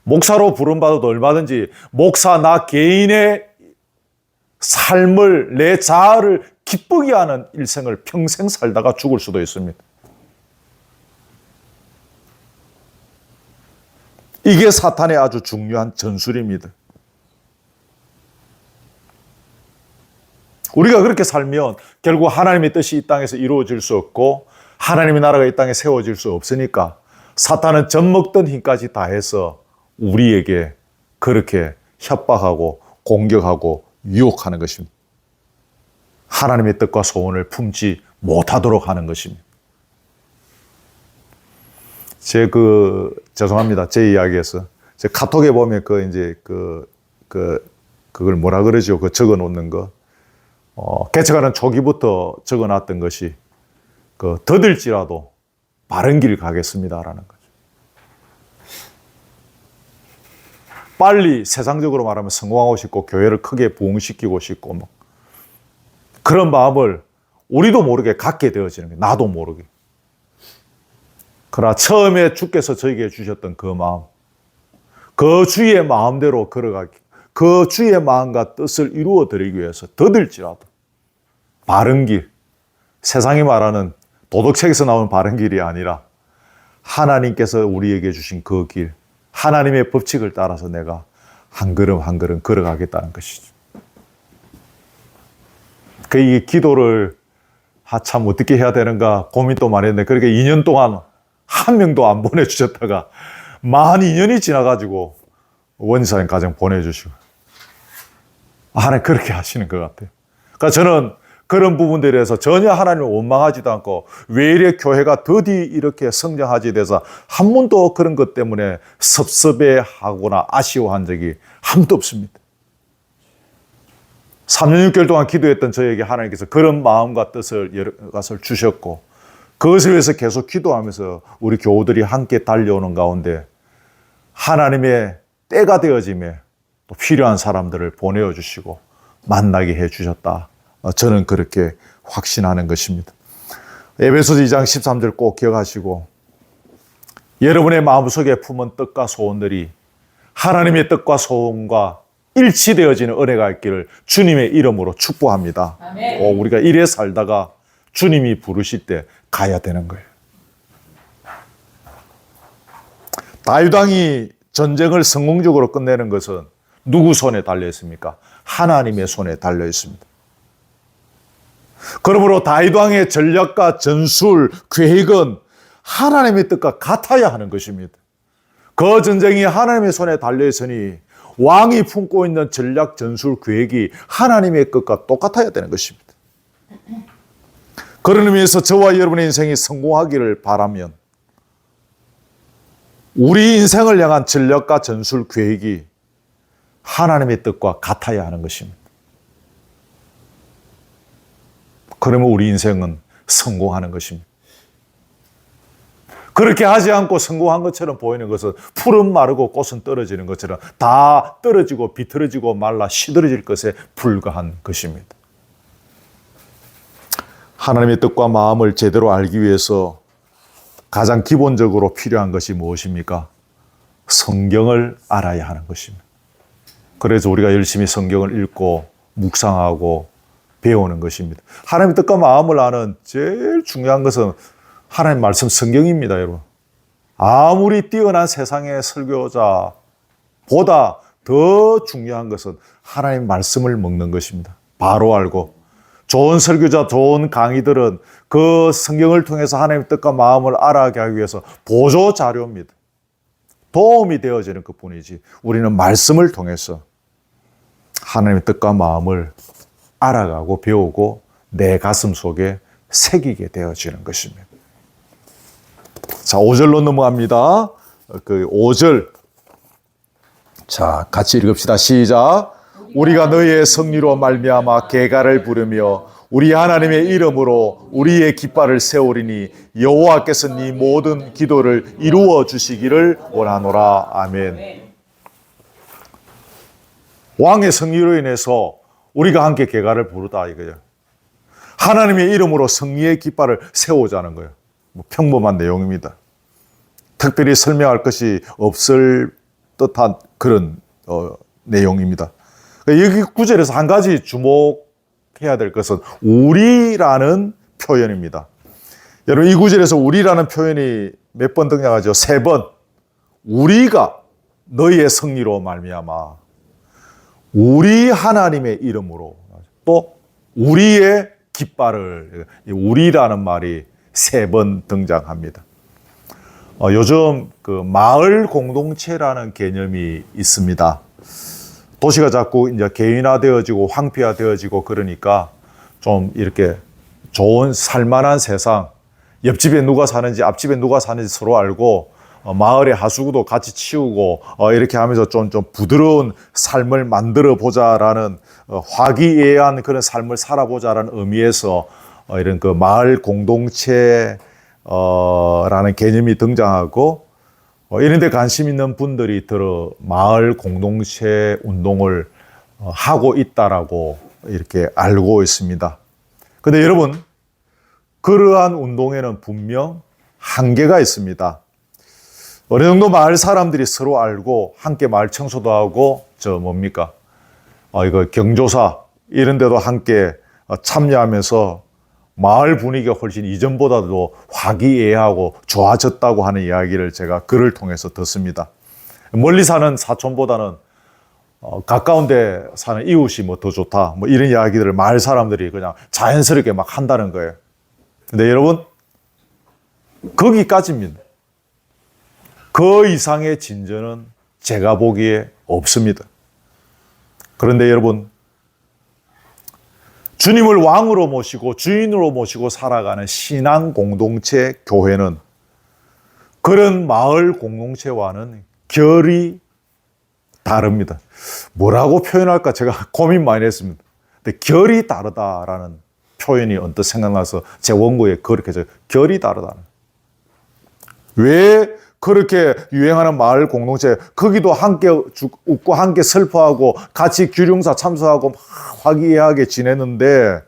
목사로 부름받아도 얼마든지 목사 나 개인의 삶을 내 자아를 기쁘게 하는 일생을 평생 살다가 죽을 수도 있습니다. 이게 사탄의 아주 중요한 전술입니다. 우리가 그렇게 살면 결국 하나님의 뜻이 이 땅에서 이루어질 수 없고 하나님의 나라가 이 땅에 세워질 수 없으니까 사탄은 젖먹던 힘까지 다해서 우리에게 그렇게 협박하고 공격하고 유혹하는 것입니다. 하나님의 뜻과 소원을 품지 못하도록 하는 것입니다. 죄송합니다. 제 이야기에서. 제 카톡에 보면 그걸 뭐라 그러죠? 그 적어 놓는 거. 개척하는 초기부터 적어 놨던 것이 더딜지라도 바른 길 가겠습니다라는 거죠. 빨리 세상적으로 말하면 성공하고 싶고 교회를 크게 부흥시키고 싶고 그런 마음을 우리도 모르게 갖게 되어지는 거예요. 나도 모르게. 그러나 처음에 주께서 저에게 주셨던 그 마음, 그 주의 마음대로 걸어가기, 그 주의 마음과 뜻을 이루어 드리기 위해서 더딜지라도 바른 길, 세상이 말하는 도덕책에서 나오는 바른 길이 아니라 하나님께서 우리에게 주신 그 길, 하나님의 법칙을 따라서 내가 한 걸음 한 걸음 걸어가겠다는 것이죠. 이 기도를 참 어떻게 해야 되는가 고민도 많이 했는데 그렇게 2년 동안 한 명도 안 보내주셨다가 만 2년이 지나가지고 원사님 가정 보내주시고 하나님 그렇게 하시는 것 같아요. 그러니까 저는 그런 부분들에 대해서 전혀 하나님을 원망하지도 않고 왜 이래 교회가 더디 이렇게 성장하지 돼서 한 번도 그런 것 때문에 섭섭해하거나 아쉬워한 적이 한 번도 없습니다. 3년 6개월 동안 기도했던 저에게 하나님께서 그런 마음과 뜻을 여러 가지를 주셨고 그것을 위해서 계속 기도하면서 우리 교우들이 함께 달려오는 가운데 하나님의 때가 되어짐에 또 필요한 사람들을 보내어 주시고 만나게 해 주셨다. 저는 그렇게 확신하는 것입니다. 에베소서 2장 13절 꼭 기억하시고 여러분의 마음속에 품은 뜻과 소원들이 하나님의 뜻과 소원과 일치되어지는 은혜가 있기를 주님의 이름으로 축복합니다. 아멘. 우리가 이래 살다가 주님이 부르실 때 가야 되는 거예요. 다윗 왕이 전쟁을 성공적으로 끝내는 것은 누구 손에 달려 있습니까? 하나님의 손에 달려 있습니다. 그러므로 다윗 왕의 전략과 전술, 계획은 하나님의 뜻과 같아야 하는 것입니다. 그 전쟁이 하나님의 손에 달려 있으니 왕이 품고 있는 전략, 전술, 계획이 하나님의 것과 똑같아야 되는 것입니다. 그런 의미에서 저와 여러분의 인생이 성공하기를 바라면 우리 인생을 향한 전략과 전술, 계획이 하나님의 뜻과 같아야 하는 것입니다. 그러면 우리 인생은 성공하는 것입니다. 그렇게 하지 않고 성공한 것처럼 보이는 것은 풀은 마르고 꽃은 떨어지는 것처럼 다 떨어지고 비틀어지고 말라 시들어질 것에 불과한 것입니다. 하나님의 뜻과 마음을 제대로 알기 위해서 가장 기본적으로 필요한 것이 무엇입니까? 성경을 알아야 하는 것입니다. 그래서 우리가 열심히 성경을 읽고 묵상하고 배우는 것입니다. 하나님의 뜻과 마음을 아는 제일 중요한 것은 하나님 말씀 성경입니다, 여러분. 아무리 뛰어난 세상의 설교자보다 더 중요한 것은 하나님 말씀을 먹는 것입니다. 바로 알고 좋은 설교자, 좋은 강의들은 그 성경을 통해서 하나님의 뜻과 마음을 알아가게 하기 위해서 보조 자료입니다. 도움이 되어지는 것뿐이지 우리는 말씀을 통해서 하나님의 뜻과 마음을 알아가고 배우고 내 가슴 속에 새기게 되어지는 것입니다. 자, 5절로 넘어갑니다. 그 5절. 자, 같이 읽읍시다. 시작. 우리가 너희의 승리로 말미암아 계가를 부르며 우리 하나님의 이름으로 우리의 깃발을 세우리니 여호와께서 네 모든 기도를 이루어 주시기를 원하노라. 아멘. 왕의 승리로 인해서 우리가 함께 계가를 부르다 이거예요. 하나님의 이름으로 승리의 깃발을 세우자는 거예요. 뭐 평범한 내용입니다. 특별히 설명할 것이 없을 듯한 그런 내용입니다. 여기 구절에서 한 가지 주목해야 될 것은 우리라는 표현입니다. 여러분, 이 구절에서 우리라는 표현이 몇 번 등장하죠? 3번. 우리가 너희의 승리로 말미암아 우리 하나님의 이름으로, 또 우리의 깃발을, 우리라는 말이 3번 등장합니다. 요즘 그 마을 공동체라는 개념이 있습니다. 도시가 자꾸 이제 개인화되어지고 황폐화되어지고 그러니까 좀 이렇게 좋은 살만한 세상, 옆집에 누가 사는지 앞집에 누가 사는지 서로 알고 마을의 하수구도 같이 치우고 이렇게 하면서 좀 부드러운 삶을 만들어 보자라는 화기애애한 그런 삶을 살아보자라는 의미에서 이런 그 마을 공동체라는 개념이 등장하고 이런 데 관심 있는 분들이 들어 마을 공동체 운동을 하고 있다라고 이렇게 알고 있습니다. 근데 여러분, 그러한 운동에는 분명 한계가 있습니다. 어느 정도 마을 사람들이 서로 알고 함께 마을 청소도 하고 이거 경조사 이런 데도 함께 참여하면서 마을 분위기가 훨씬 이전보다도 화기애애하고 좋아졌다고 하는 이야기를 제가 글을 통해서 듣습니다. 멀리 사는 사촌보다는 가까운 데 사는 이웃이 더 좋다, 이런 이야기들을 마을 사람들이 그냥 자연스럽게 막 한다는 거예요. 근데 여러분, 거기까지입니다. 그 이상의 진전은 제가 보기에 없습니다. 그런데 여러분, 주님을 왕으로 모시고 주인으로 모시고 살아가는 신앙 공동체 교회는 그런 마을 공동체와는 결이 다릅니다. 뭐라고 표현할까 제가 고민 많이 했습니다. 근데 결이 다르다라는 표현이 언뜻 생각나서 제 원고에 그렇게 결이 다르다는. 왜 그렇게 유행하는 마을 공동체, 거기도 함께 웃고 함께 슬퍼하고 같이 규령사 참석하고 막 화기애애하게 지내는데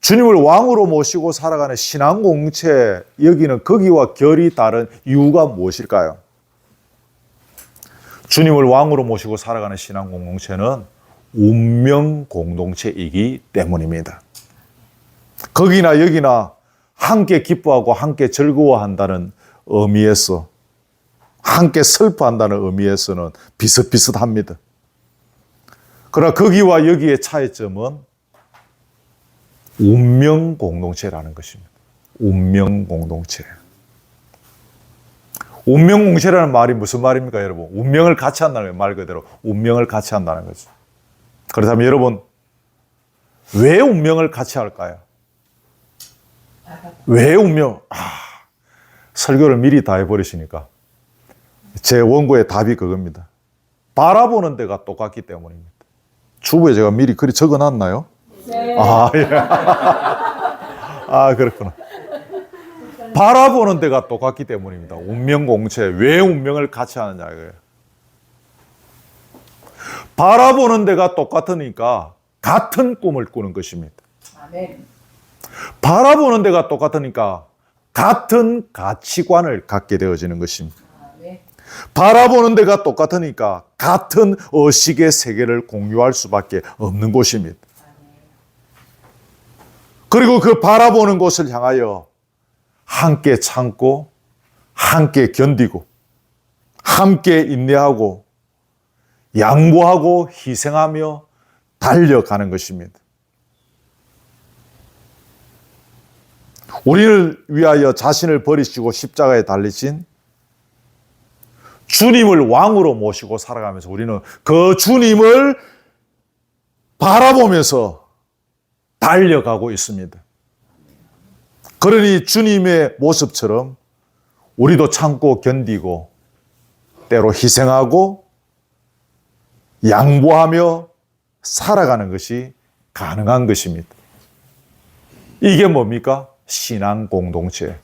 주님을 왕으로 모시고 살아가는 신앙 공동체, 여기는 거기와 결이 다른 이유가 무엇일까요? 주님을 왕으로 모시고 살아가는 신앙 공동체는 운명 공동체이기 때문입니다. 거기나 여기나 함께 기뻐하고 함께 즐거워한다는 의미에서, 함께 슬퍼한다는 의미에서는 비슷비슷합니다. 그러나 거기와 여기의 차이점은 운명 공동체라는 것입니다. 운명 공동체. 운명 공동체라는 말이 무슨 말입니까, 여러분? 운명을 같이 한다는 거예요. 말 그대로 운명을 같이 한다는 거죠. 그렇다면 여러분, 왜 운명을 같이 할까요? 왜 운명? 설교를 미리 다 해버리시니까 제 원고의 답이 그겁니다. 바라보는 데가 똑같기 때문입니다. 주부에 제가 미리 글이 적어놨나요? 네. 예. 그렇구나. 바라보는 데가 똑같기 때문입니다. 운명 공동체. 왜 운명을 같이 하느냐 이거예요. 바라보는 데가 똑같으니까 같은 꿈을 꾸는 것입니다. 아멘. 바라보는 데가 똑같으니까 같은 가치관을 갖게 되어지는 것입니다. 아멘. 바라보는 데가 똑같으니까 같은 의식의 세계를 공유할 수밖에 없는 곳입니다. 그리고 그 바라보는 곳을 향하여 함께 참고, 함께 견디고, 함께 인내하고, 양보하고 희생하며 달려가는 것입니다. 우리를 위하여 자신을 버리시고 십자가에 달리신 주님을 왕으로 모시고 살아가면서 우리는 그 주님을 바라보면서 달려가고 있습니다. 그러니 주님의 모습처럼 우리도 참고 견디고 때로 희생하고 양보하며 살아가는 것이 가능한 것입니다. 이게 뭡니까? 신앙 공동체,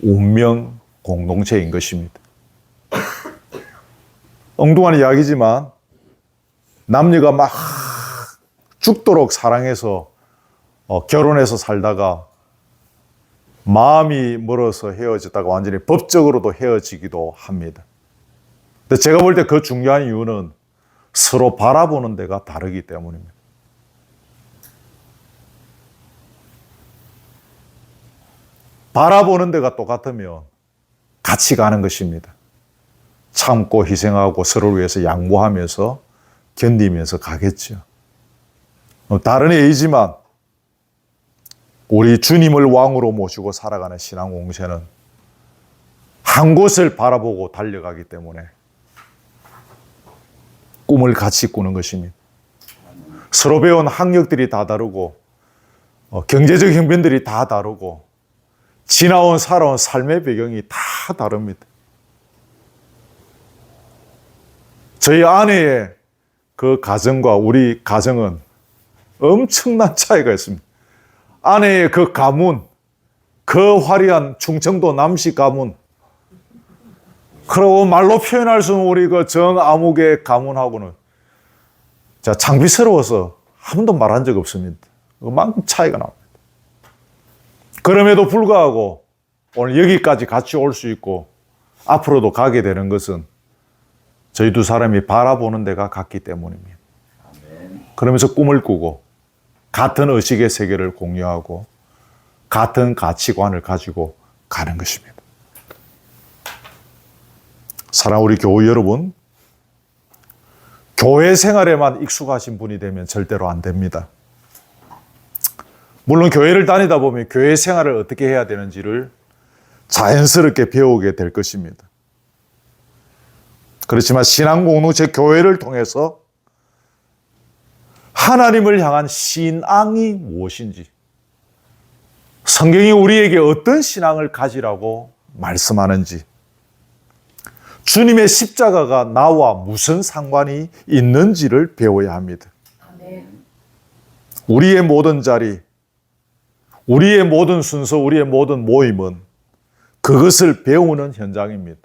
운명 공동체인 것입니다. 엉뚱한 이야기지만 남녀가 막 죽도록 사랑해서 결혼해서 살다가 마음이 멀어서 헤어졌다가 완전히 법적으로도 헤어지기도 합니다. 근데 제가 볼 때 그 중요한 이유는 서로 바라보는 데가 다르기 때문입니다. 바라보는 데가 똑같으면 같이 가는 것입니다. 참고 희생하고 서로를 위해서 양보하면서 견디면서 가겠죠. 다른 애이지만 우리 주님을 왕으로 모시고 살아가는 신앙 공동체는 한 곳을 바라보고 달려가기 때문에 꿈을 같이 꾸는 것입니다. 서로 배운 학력들이 다 다르고 경제적 형편들이 다 다르고 지나온 살아온 삶의 배경이 다 다릅니다. 저희 아내의 그 가정과 우리 가정은 엄청난 차이가 있습니다. 아내의 그 가문, 그 화려한 충청도 남씨 가문, 그리고 말로 표현할 수 없는 우리 그 정아무개 가문하고는 창피스러워서 한 번도 말한 적 없습니다. 그만큼 차이가 납니다. 그럼에도 불구하고 오늘 여기까지 같이 올 수 있고 앞으로도 가게 되는 것은 저희 두 사람이 바라보는 데가 같기 때문입니다. 그러면서 꿈을 꾸고 같은 의식의 세계를 공유하고 같은 가치관을 가지고 가는 것입니다. 사랑하는 우리 교우 여러분, 교회 생활에만 익숙하신 분이 되면 절대로 안 됩니다. 물론 교회를 다니다 보면 교회 생활을 어떻게 해야 되는지를 자연스럽게 배우게 될 것입니다. 그렇지만 신앙 공동체 교회를 통해서 하나님을 향한 신앙이 무엇인지, 성경이 우리에게 어떤 신앙을 가지라고 말씀하는지, 주님의 십자가가 나와 무슨 상관이 있는지를 배워야 합니다. 우리의 모든 자리, 우리의 모든 순서, 우리의 모든 모임은 그것을 배우는 현장입니다.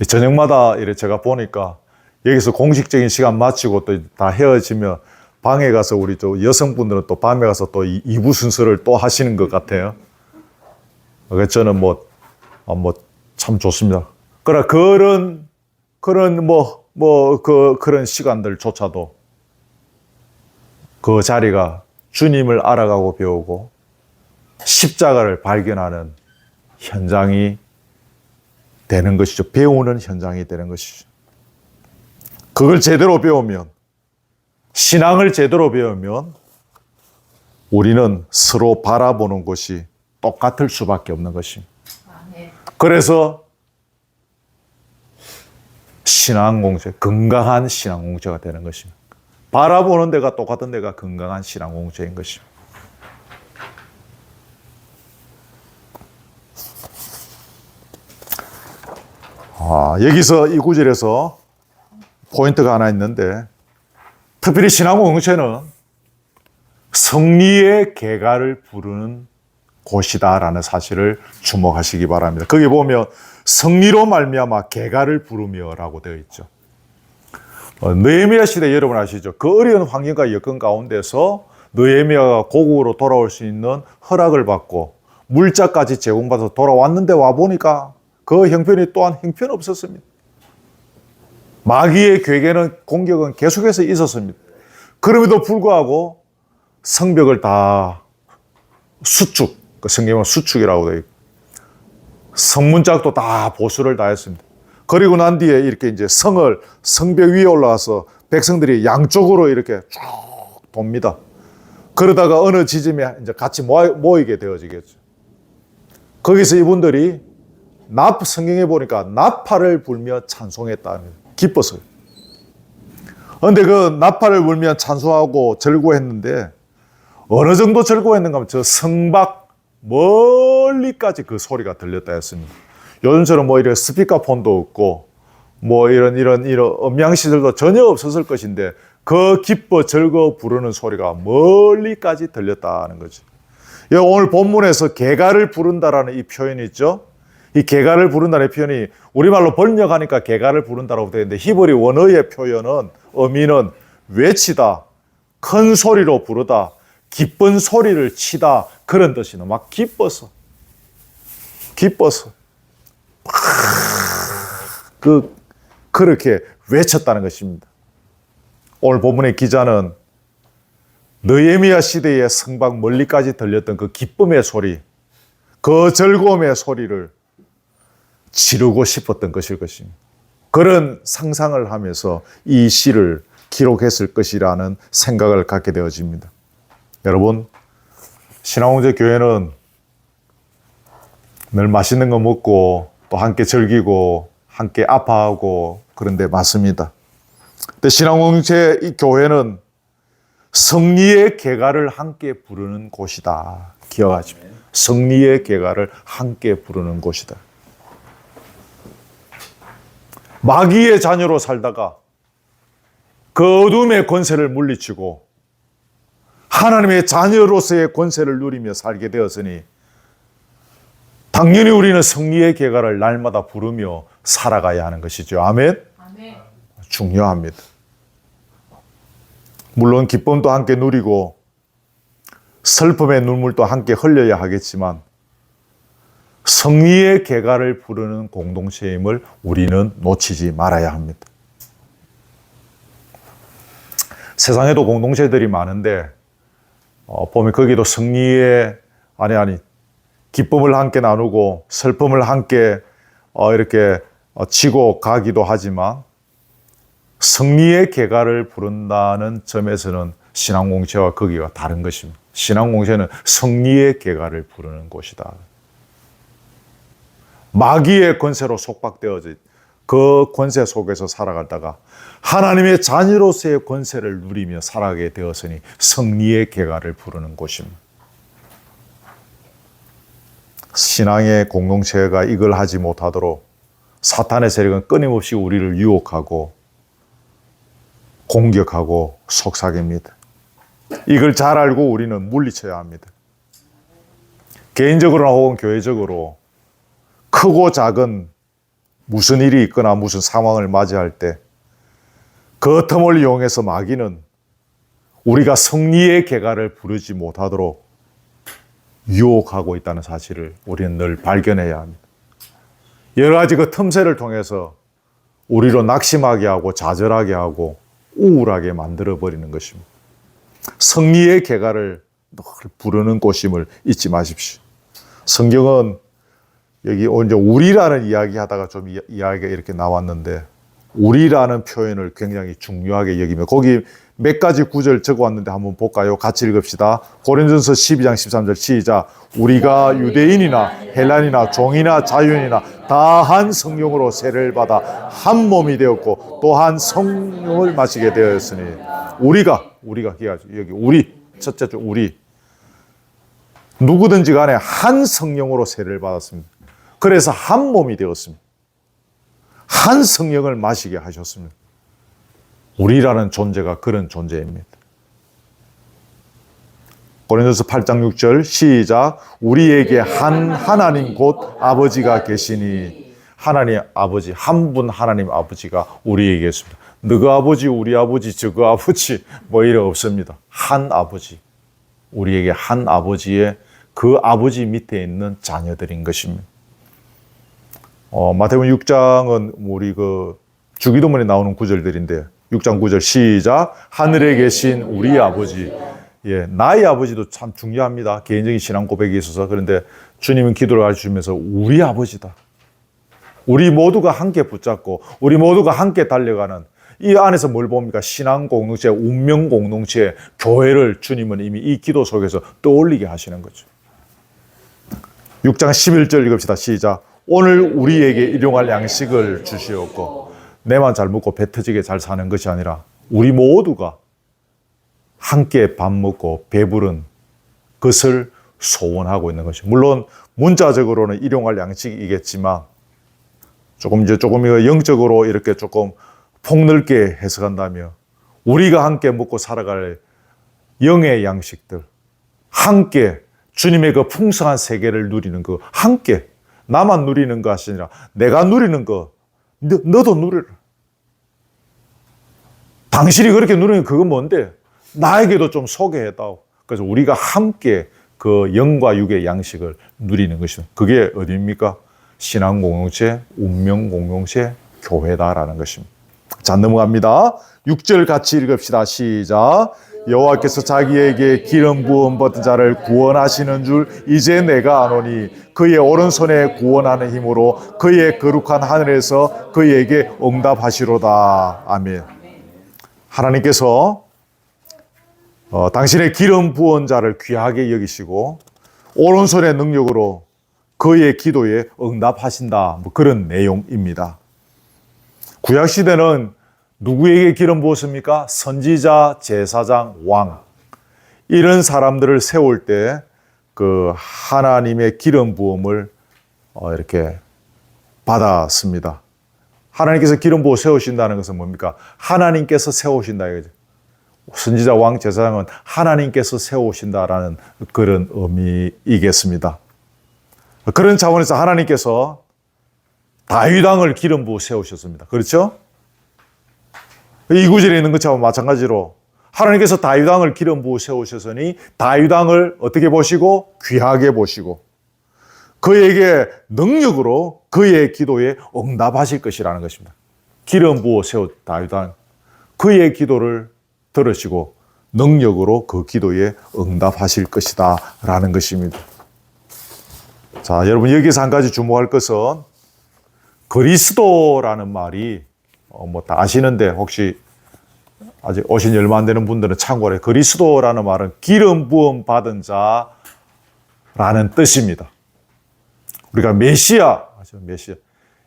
저녁마다 이렇게 제가 보니까 여기서 공식적인 시간 마치고 또 다 헤어지면 방에 가서 우리 또 여성분들은 또 밤에 가서 또 2부 순서를 또 하시는 것 같아요. 그래서 저는 참 좋습니다. 그러나 그런 시간들조차도 그 자리가 주님을 알아가고 배우고 십자가를 발견하는 현장이 되는 것이죠. 배우는 현장이 되는 것이죠. 그걸 제대로 배우면, 신앙을 제대로 배우면 우리는 서로 바라보는 것이 똑같을 수밖에 없는 것입니다. 그래서 신앙공동체, 건강한 신앙공동체가 되는 것입니다. 바라보는 데가 똑같은 데가 건강한 신앙공동체인 것입니다. 여기서 이 구절에서 포인트가 하나 있는데, 특별히 신앙공동체는 승리의 계가를 부르는 곳이다라는 사실을 주목하시기 바랍니다. 거기 보면 승리로 말미암아 계가를 부르며라고 되어 있죠. 느헤미야 시대 여러분 아시죠? 그 어려운 환경과 여건 가운데서 느헤미야가 고국으로 돌아올 수 있는 허락을 받고 물자까지 제공받아서 돌아왔는데 와보니까 그 형편이 또한 형편없었습니다. 마귀의 괴계는 공격은 계속해서 있었습니다. 그럼에도 불구하고 성벽을 다 수축, 그 성경은 수축이라고 되어 있고 성문짝도 다 보수를 다 했습니다. 그리고 난 뒤에 이렇게 이제 성벽 위에 올라가서 백성들이 양쪽으로 이렇게 쭉 돕니다. 그러다가 어느 지점에 이제 같이 모이게 되어지겠죠. 거기서 이분들이 성경에 보니까 나팔을 불며 찬송했다는, 기뻤어요. 그런데 그 나팔을 불면 찬송하고 절구했는데 어느 정도 절구했는가 하면 저 성박 멀리까지 그 소리가 들렸다 했습니다. 요즘처럼 뭐 이런 스피커폰도 없고 뭐 이런 음향시설도 전혀 없었을 것인데 그 기뻐 절거 부르는 소리가 멀리까지 들렸다는 거죠. 오늘 본문에서 개가를 부른다라는 이 표현이 있죠. 이 개가를 부른다는 표현이 우리말로 번역하니까 개가를 부른다라고 되어 있는데 히브리 원어의 표현은 의미는 외치다, 큰 소리로 부르다, 기쁜 소리를 치다 그런 뜻이는 막 기뻐서 그렇게 외쳤다는 것입니다. 오늘 본문의 기자는 느헤미야 시대의 성박 멀리까지 들렸던 그 기쁨의 소리, 그 즐거움의 소리를 지르고 싶었던 것일 것입니다. 그런 상상을 하면서 이 시를 기록했을 것이라는 생각을 갖게 되어집니다. 여러분, 신앙홍제 교회는 늘 맛있는 거 먹고 또 함께 즐기고 함께 아파하고 그런데 맞습니다. 근데 신앙홍제 이 교회는 승리의 개가를 함께 부르는 곳이다. 기억하십시오. 승리의 개가를 함께 부르는 곳이다. 마귀의 자녀로 살다가 그 어둠의 권세를 물리치고 하나님의 자녀로서의 권세를 누리며 살게 되었으니 당연히 우리는 승리의 개가를 날마다 부르며 살아가야 하는 것이죠. 아멘? 아멘. 중요합니다. 물론 기쁨도 함께 누리고 슬픔의 눈물도 함께 흘려야 하겠지만 승리의 개가를 부르는 공동체임을 우리는 놓치지 말아야 합니다. 세상에도 공동체들이 많은데 보면 거기도 승리의 기쁨을 함께 나누고 슬픔을 함께 이렇게 치고 가기도 하지만 승리의 개가를 부른다는 점에서는 신앙공동체와 거기가 다른 것입니다. 신앙공동체는 승리의 개가를 부르는 곳이다. 마귀의 권세로 속박되어진 그 권세 속에서 살아가다가 하나님의 자녀로서의 권세를 누리며 살아가게 되었으니 승리의 개가를 부르는 곳입니다. 신앙의 공동체가 이걸 하지 못하도록 사탄의 세력은 끊임없이 우리를 유혹하고 공격하고 속삭입니다. 이걸 잘 알고 우리는 물리쳐야 합니다. 개인적으로나 혹은 교회적으로 크고 작은 무슨 일이 있거나 무슨 상황을 맞이할 때 그 틈을 이용해서 마귀는 우리가 승리의 개가를 부르지 못하도록 유혹하고 있다는 사실을 우리는 늘 발견해야 합니다. 여러 가지 그 틈새를 통해서 우리로 낙심하게 하고 좌절하게 하고 우울하게 만들어버리는 것입니다. 승리의 개가를 늘 부르는 곳임을 잊지 마십시오. 성경은 여기 언제 우리라는 이야기 하다가 좀 이야기가 이렇게 나왔는데 우리라는 표현을 굉장히 중요하게 여기며 거기 몇 가지 구절 적어왔는데 한번 볼까요? 같이 읽읍시다. 고린도전서 12장 13절 시작. 우리가 유대인이나 헬란이나 종이나 자유인이나 다 한 성령으로 세례를 받아 한 몸이 되었고 또한 성령을 마시게 되었으니 우리가 여기 우리 첫째 줄 우리 누구든지 간에 한 성령으로 세례를 받았습니다. 그래서 한 몸이 되었습니다. 한 성령을 마시게 하셨습니다. 우리라는 존재가 그런 존재입니다. 고린도서 8장 6절 시작. 우리에게 한 하나님 곧 아버지가 계시니 하나님 아버지 한 분 하나님 아버지가 우리에게 계십니다. 너그 아버지 우리 아버지 저그 아버지 뭐 이래 없습니다. 한 아버지 우리에게 한 아버지의 그 아버지 밑에 있는 자녀들인 것입니다. 마태복음 6장은 우리 그 주기도문에 나오는 구절들인데 6장 9절 시작. 하늘에 계신 우리 아버지. 예, 나의 아버지도 참 중요합니다. 개인적인 신앙 고백이 있어서. 그런데 주님은 기도를 가르치면서 우리 아버지다. 우리 모두가 함께 붙잡고 우리 모두가 함께 달려가는 이 안에서 뭘 봅니까? 신앙 공동체, 운명 공동체, 교회를 주님은 이미 이 기도 속에서 떠올리게 하시는 거죠. 6장 11절 읽읍시다. 시작. 오늘 우리에게 일용할 양식을 주시옵고 내만 잘 먹고 배 터지게 잘 사는 것이 아니라 우리 모두가 함께 밥 먹고 배부른 것을 소원하고 있는 것이죠. 물론 문자적으로는 일용할 양식이겠지만 조금 영적으로 이렇게 조금 폭넓게 해석한다면 우리가 함께 먹고 살아갈 영의 양식들, 함께 주님의 그 풍성한 세계를 누리는 거, 함께 나만 누리는 것이 아니라 내가 누리는 거, 너도 누리라. 당신이 그렇게 누리는 그건 뭔데? 나에게도 좀 소개해다오. 그래서 우리가 함께 그 영과 육의 양식을 누리는 것이죠. 그게 어디입니까? 신앙 공동체, 운명 공동체, 교회다라는 것입니다. 자, 넘어갑니다. 6절 같이 읽읍시다. 시작. 여호와께서 자기에게 기름 부음 받은 자를 구원하시는 줄 이제 내가 아노니 그의 오른손에 구원하는 힘으로 그의 거룩한 하늘에서 그에게 응답하시로다. 아멘. 하나님께서 당신의 기름 부은 자를 귀하게 여기시고 오른손의 능력으로 그의 기도에 응답하신다. 뭐 그런 내용입니다. 구약시대는 누구에게 기름 부었습니까? 선지자, 제사장, 왕. 이런 사람들을 세울 때 그 하나님의 기름 부음을 이렇게 받았습니다. 하나님께서 기름 부어 세우신다는 것은 뭡니까? 하나님께서 세우신다 이거죠. 선지자, 왕, 제사장은 하나님께서 세우신다라는 그런 의미이겠습니다. 그런 차원에서 하나님께서 다윗 왕을 기름 부어 세우셨습니다. 그렇죠? 이 구절에 있는 것처럼 마찬가지로 하나님께서 다윗 왕을 기름 부어 세우셨으니 다윗 왕을 어떻게 보시고? 귀하게 보시고 그에게 능력으로 그의 기도에 응답하실 것이라는 것입니다. 기름 부어 세운 다윗 왕, 그의 기도를 들으시고 능력으로 그 기도에 응답하실 것이다 라는 것입니다. 자, 여러분 여기서 한 가지 주목할 것은 그리스도라는 말이 뭐 다 아시는데 혹시 아직 오신 지 얼마 안 되는 분들은 참고해. 그리스도라는 말은 기름 부음 받은 자라는 뜻입니다. 우리가 메시아,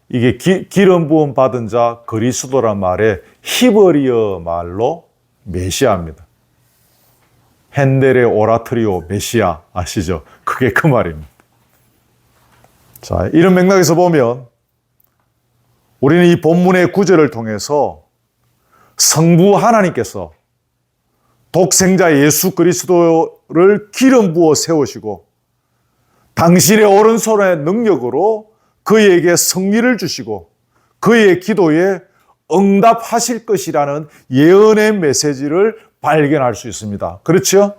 이게 기름 부음 받은 자 그리스도란 말의 히브리어 말로 메시아입니다. 핸델의 오라토리오 메시아 아시죠? 그게 그 말입니다. 자, 이런 맥락에서 보면 우리는 이 본문의 구절을 통해서 성부 하나님께서 독생자 예수 그리스도를 기름 부어 세우시고 당신의 오른손의 능력으로 그에게 승리를 주시고 그의 기도에 응답하실 것이라는 예언의 메시지를 발견할 수 있습니다. 그렇죠?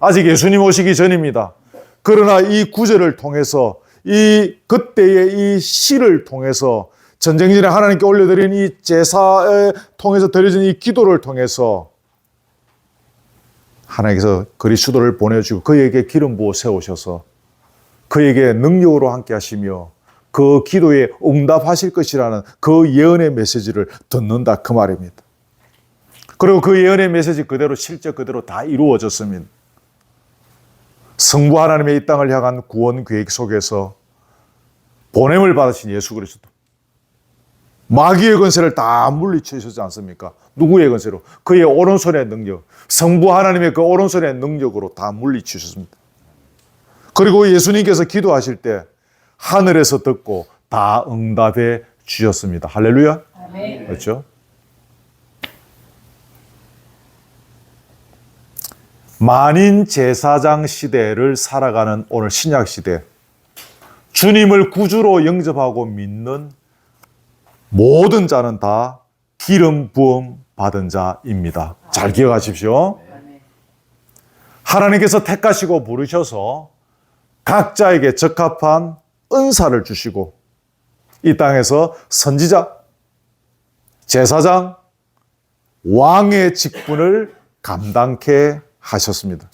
아직 예수님 오시기 전입니다. 그러나 이 구절을 통해서 그때의 이 시를 통해서 전쟁 전에 하나님께 올려드린 이 제사에 통해서 드려진 이 기도를 통해서 하나님께서 그리스도를 보내주시고 그에게 기름 부어 세우셔서 그에게 능력으로 함께 하시며 그 기도에 응답하실 것이라는 그 예언의 메시지를 듣는다 그 말입니다. 그리고 그 예언의 메시지 그대로 실제 그대로 다 이루어졌습니다. 성부 하나님의 이 땅을 향한 구원 계획 속에서 보냄을 받으신 예수 그리스도 마귀의 권세를 다 물리치셨지 않습니까? 누구의 권세로? 그의 오른손의 능력, 성부 하나님의 그 오른손의 능력으로 다 물리치셨습니다. 그리고 예수님께서 기도하실 때 하늘에서 듣고 다 응답해 주셨습니다. 할렐루야. 아멘. 그렇죠? 만인 제사장 시대를 살아가는 오늘 신약 시대, 주님을 구주로 영접하고 믿는 모든 자는 다 기름 부음 받은 자입니다. 잘 기억하십시오. 하나님께서 택하시고 부르셔서 각자에게 적합한 은사를 주시고 이 땅에서 선지자, 제사장, 왕의 직분을 감당케 하셨습니다.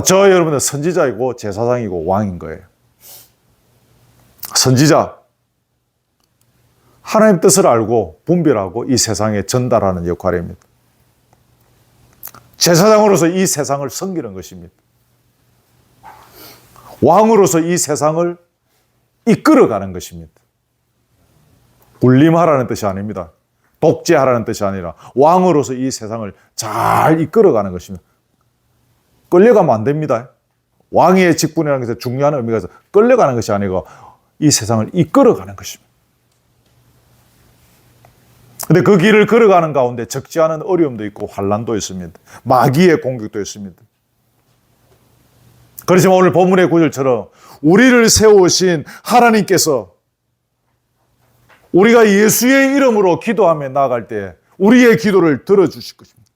저 여러분은 선지자이고 제사장이고 왕인 거예요. 선지자, 하나님 뜻을 알고 분별하고 이 세상에 전달하는 역할입니다. 제사장으로서 이 세상을 섬기는 것입니다. 왕으로서 이 세상을 이끌어가는 것입니다. 군림하라는 뜻이 아닙니다. 독재하라는 뜻이 아니라 왕으로서 이 세상을 잘 이끌어가는 것입니다. 끌려가면 안 됩니다. 왕의 직분이라는 것에 중요한 의미가 있어서 끌려가는 것이 아니고 이 세상을 이끌어가는 것입니다. 근데 그 길을 걸어가는 가운데 적지 않은 어려움도 있고 환난도 있습니다. 마귀의 공격도 있습니다. 그렇지만 오늘 본문의 구절처럼 우리를 세우신 하나님께서 우리가 예수의 이름으로 기도하며 나아갈 때 우리의 기도를 들어주실 것입니다.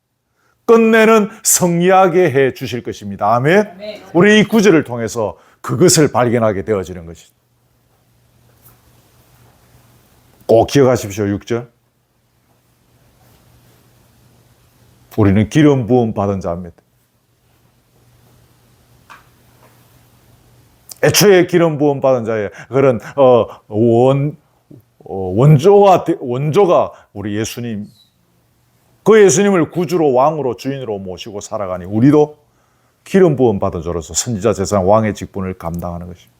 끝내는 승리하게 해 주실 것입니다. 아멘. 우리 이 구절을 통해서 그것을 발견하게 되어지는 것이죠. 꼭 기억하십시오. 6절. 우리는 기름 부음 받은 자입니다. 애초에 기름 부음 받은 자의 그런 원조가 우리 예수님, 그 예수님을 구주로 왕으로 주인으로 모시고 살아가니 우리도 기름 부음 받은 자로서 선지자 제사장 왕의 직분을 감당하는 것입니다.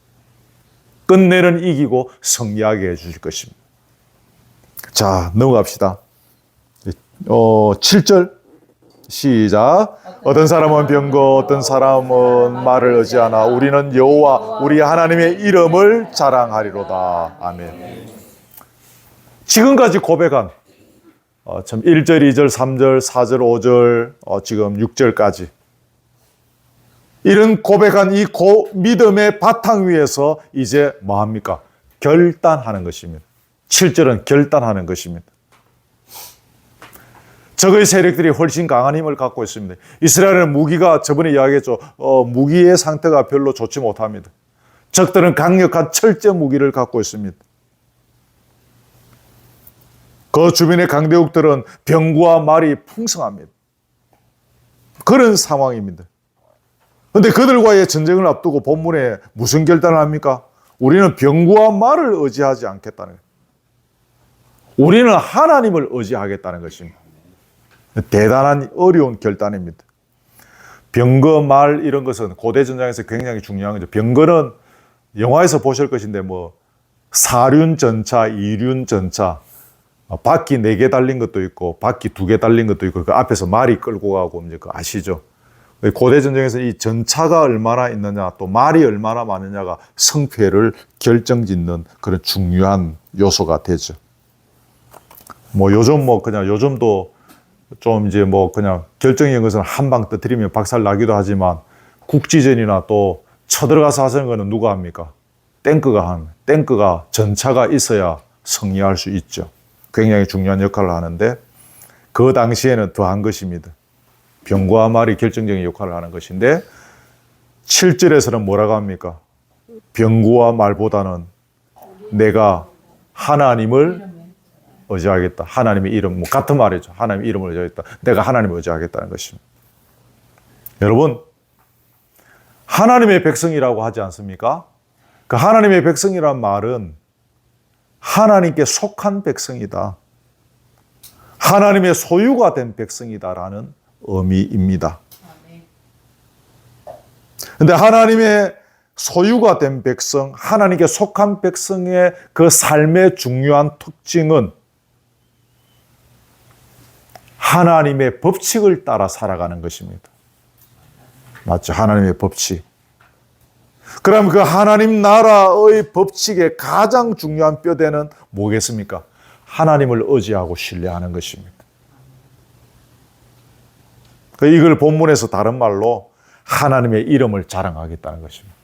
끝내는 이기고 승리하게 해주실 것입니다. 자, 넘어갑시다. 7절 시작. 어떤 사람은 병거, 어떤 사람은 말을 의지하나 우리는 여호와 우리 하나님의 이름을 자랑하리로다. 아멘. 지금까지 고백한 1절, 2절, 3절, 4절, 5절, 지금 6절까지 이런 고백한 이 믿음의 바탕 위에서 이제 뭐합니까? 결단하는 것입니다. 7절은 결단하는 것입니다. 적의 세력들이 훨씬 강한 힘을 갖고 있습니다. 이스라엘은 무기가 저번에 이야기했죠. 무기의 상태가 별로 좋지 못합니다. 적들은 강력한 철제 무기를 갖고 있습니다. 그 주변의 강대국들은 병과 말이 풍성합니다. 그런 상황입니다. 그런데 그들과의 전쟁을 앞두고 본문에 무슨 결단을 합니까? 우리는 병과 말을 의지하지 않겠다는 거예요. 우리는 하나님을 의지하겠다는 것입니다. 대단한 어려운 결단입니다. 병거, 말 이런 것은 고대 전장에서 굉장히 중요한 거죠. 병거는 영화에서 보실 것인데 사륜 전차, 이륜 전차, 바퀴 4개 달린 것도 있고 바퀴 2개 달린 것도 있고 그 앞에서 말이 끌고 가고 이제 그거 아시죠? 고대 전쟁에서 이 전차가 얼마나 있느냐 또 말이 얼마나 많으냐가 승패를 결정짓는 그런 중요한 요소가 되죠. 요즘도 좀 이제 그냥 결정적인 것은 한 방 터뜨리면 박살 나기도 하지만 국지전이나 또 쳐들어가서 하는 거는 누가 합니까? 탱크가 전차가 있어야 승리할 수 있죠. 굉장히 중요한 역할을 하는데 그 당시에는 더한 것입니다. 병과 말이 결정적인 역할을 하는 것인데 7절에서는 뭐라고 합니까? 병과 말보다는 내가 하나님을 의지하겠다. 하나님의 이름, 같은 말이죠. 하나님의 이름을 의지하겠다. 내가 하나님을 의지하겠다는 것입니다. 여러분, 하나님의 백성이라고 하지 않습니까? 그 하나님의 백성이란 말은 하나님께 속한 백성이다. 하나님의 소유가 된 백성이다라는 의미입니다. 그런데 하나님의 소유가 된 백성, 하나님께 속한 백성의 그 삶의 중요한 특징은 하나님의 법칙을 따라 살아가는 것입니다. 맞죠? 하나님의 법칙. 그럼 그 하나님 나라의 법칙의 가장 중요한 뼈대는 뭐겠습니까? 하나님을 의지하고 신뢰하는 것입니다. 이걸 본문에서 다른 말로 하나님의 이름을 자랑하겠다는 것입니다.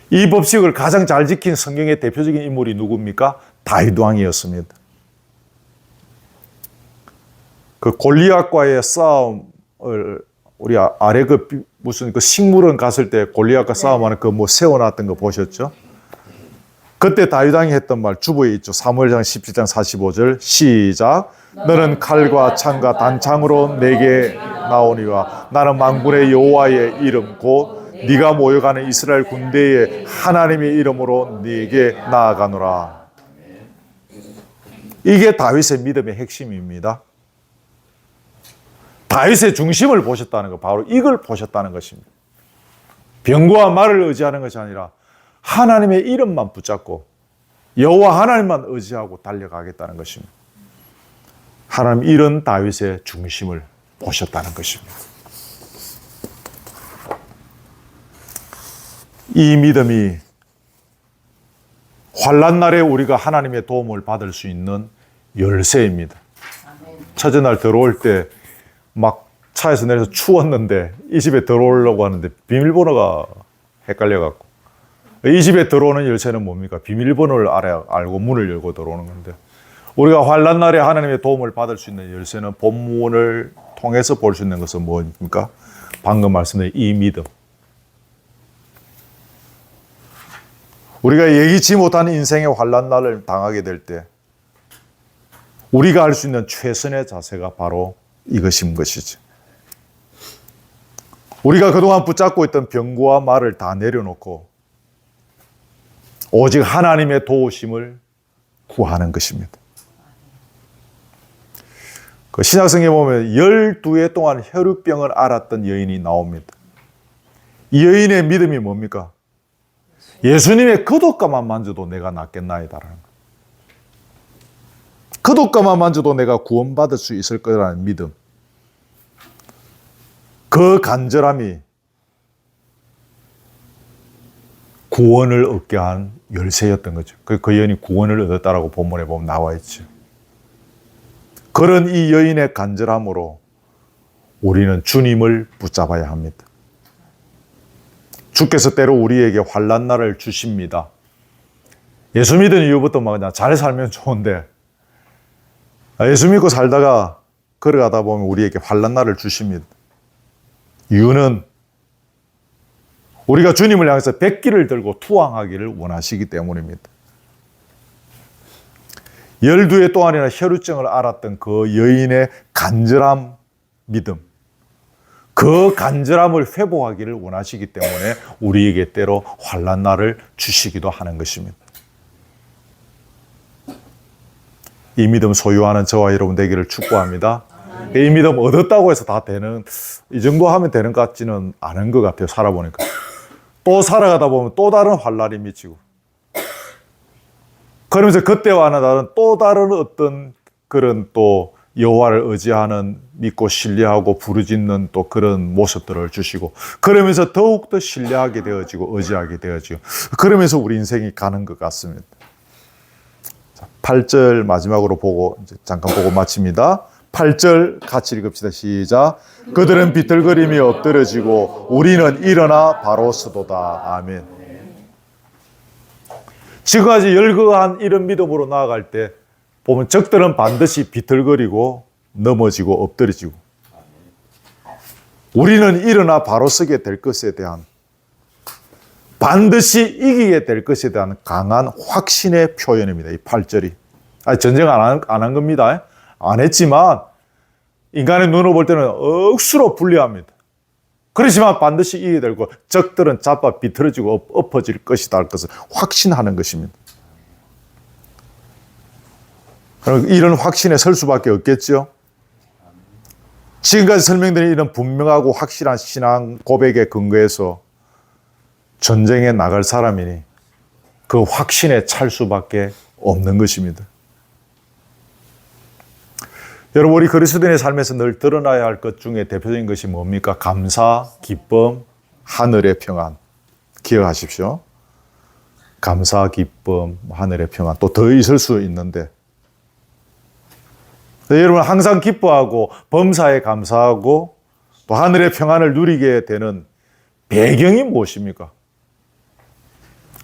이 법칙을 가장 잘 지킨 성경의 대표적인 인물이 누굽니까? 다윗 왕이었습니다. 그 골리앗과의 싸움을 우리 아래 무슨 식물원 갔을 때 골리앗과 싸움하는 세워놨던 거 보셨죠? 그때 다윗 왕이 했던 말 주보에 있죠. 사무엘상 17장 45절 시작. 너는 칼과 창과 단창으로 내게 나오니와 나는 만군의 여호와의 이름 곧 네가 모여가는 이스라엘 군대의 하나님의 이름으로 네게 나아가노라. 이게 다윗의 믿음의 핵심입니다. 다윗의 중심을 보셨다는 것, 바로 이걸 보셨다는 것입니다. 병과 말을 의지하는 것이 아니라 하나님의 이름만 붙잡고 여호와 하나님만 의지하고 달려가겠다는 것입니다. 하나님 이런 다윗의 중심을 보셨다는 것입니다. 이 믿음이 환난 날에 우리가 하나님의 도움을 받을 수 있는 열쇠입니다. 첫째 날 들어올 때 막 차에서 내려서 추웠는데 이 집에 들어오려고 하는데 비밀번호가 헷갈려갖고, 이 집에 들어오는 열쇠는 뭡니까? 비밀번호를 알고 문을 열고 들어오는 건데, 우리가 환난 날에 하나님의 도움을 받을 수 있는 열쇠는 본문을 통해서 볼 수 있는 것은 뭡니까? 방금 말씀드린 이 믿음. 우리가 예기치 못한 인생의 환난 날을 당하게 될 때 우리가 할 수 있는 최선의 자세가 바로 이것인 것이죠. 우리가 그동안 붙잡고 있던 병고와 말을 다 내려놓고 오직 하나님의 도우심을 구하는 것입니다. 그 신약성경에 보면 12해 동안 혈루병을 앓았던 여인이 나옵니다. 이 여인의 믿음이 뭡니까? 예수님의 겉옷가만 만져도 내가 낫겠나이다라는 것. 겉옷가만 만져도 내가 구원받을 수 있을 거라는 믿음. 그 간절함이 구원을 얻게 한 열쇠였던 거죠. 그 여인이 구원을 얻었다라고 본문에 보면 나와 있죠. 그런 이 여인의 간절함으로 우리는 주님을 붙잡아야 합니다. 주께서 때로 우리에게 환난 날을 주십니다. 예수 믿은 이후부터 막 그냥 잘 살면 좋은데, 예수 믿고 살다가 걸어가다 보면 우리에게 환난 날을 주십니다. 이유는 우리가 주님을 향해서 백기를 들고 투항하기를 원하시기 때문입니다. 12해 동안이나 혈루증을 앓았던 그 여인의 간절한 믿음, 그 간절함을 회복하기를 원하시기 때문에 우리에게 때로 환난 날을 주시기도 하는 것입니다. 이 믿음 소유하는 저와 여러분 되기를 축복합니다. 이 믿음 얻었다고 해서 다 되는, 이 정도 하면 되는 것 같지는 않은 것 같아요. 살아보니까. 또 살아가다 보면 또 다른 환난이 미치고, 그러면서 그때와는 다른 또 다른 어떤 그런 또 여호와를 의지하는, 믿고 신뢰하고 부르짖는 또 그런 모습들을 주시고, 그러면서 더욱더 신뢰하게 되어지고 의지하게 되어지고, 그러면서 우리 인생이 가는 것 같습니다. 8절 마지막으로 보고 이제 잠깐 보고 마칩니다. 8절 같이 읽읍시다. 시작. 그들은 비틀거리며 엎드려지고 우리는 일어나 바로 서도다. 아멘. 지금까지 열거한 이런 믿음으로 나아갈 때 보면 적들은 반드시 비틀거리고 넘어지고 엎드려지고, 우리는 일어나 바로 서게 될 것에 대한, 반드시 이기게 될 것에 대한 강한 확신의 표현입니다. 이 8절이. 전쟁 안 한 겁니다. 안 했지만 인간의 눈으로 볼 때는 억수로 불리합니다. 그렇지만 반드시 이기게 되고 적들은 잡아 비틀어지고 엎어질 것이다 할 것을 확신하는 것입니다. 이런 확신에 설 수밖에 없겠죠. 지금까지 설명드린 이런 분명하고 확실한 신앙 고백에 근거해서 전쟁에 나갈 사람이니 그 확신에 찰 수밖에 없는 것입니다. 여러분, 우리 그리스도인의 삶에서 늘 드러나야 할 것 중에 대표적인 것이 뭡니까? 감사, 기쁨, 하늘의 평안. 기억하십시오. 감사, 기쁨, 하늘의 평안. 또 더 있을 수 있는데, 여러분 항상 기뻐하고 범사에 감사하고 또 하늘의 평안을 누리게 되는 배경이 무엇입니까?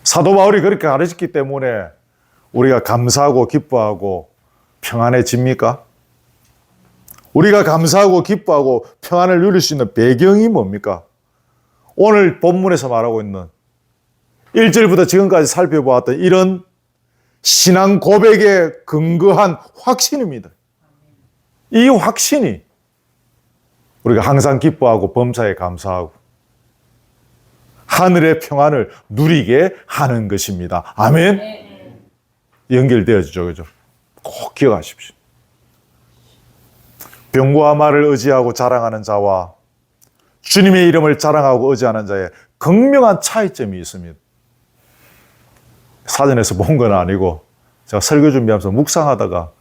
사도 바울이 그렇게 가르쳤기 때문에 우리가 감사하고 기뻐하고 평안해집니까? 우리가 감사하고 기뻐하고 평안을 누릴 수 있는 배경이 뭡니까? 오늘 본문에서 말하고 있는 1절부터 지금까지 살펴보았던 이런 신앙 고백에 근거한 확신입니다. 이 확신이 우리가 항상 기뻐하고 범사에 감사하고 하늘의 평안을 누리게 하는 것입니다. 아멘. 연결되어지죠, 그죠? 꼭 기억하십시오. 병고와 말을 의지하고 자랑하는 자와 주님의 이름을 자랑하고 의지하는 자의 극명한 차이점이 있습니다. 사전에서 본 건 아니고 제가 설교 준비하면서 묵상하다가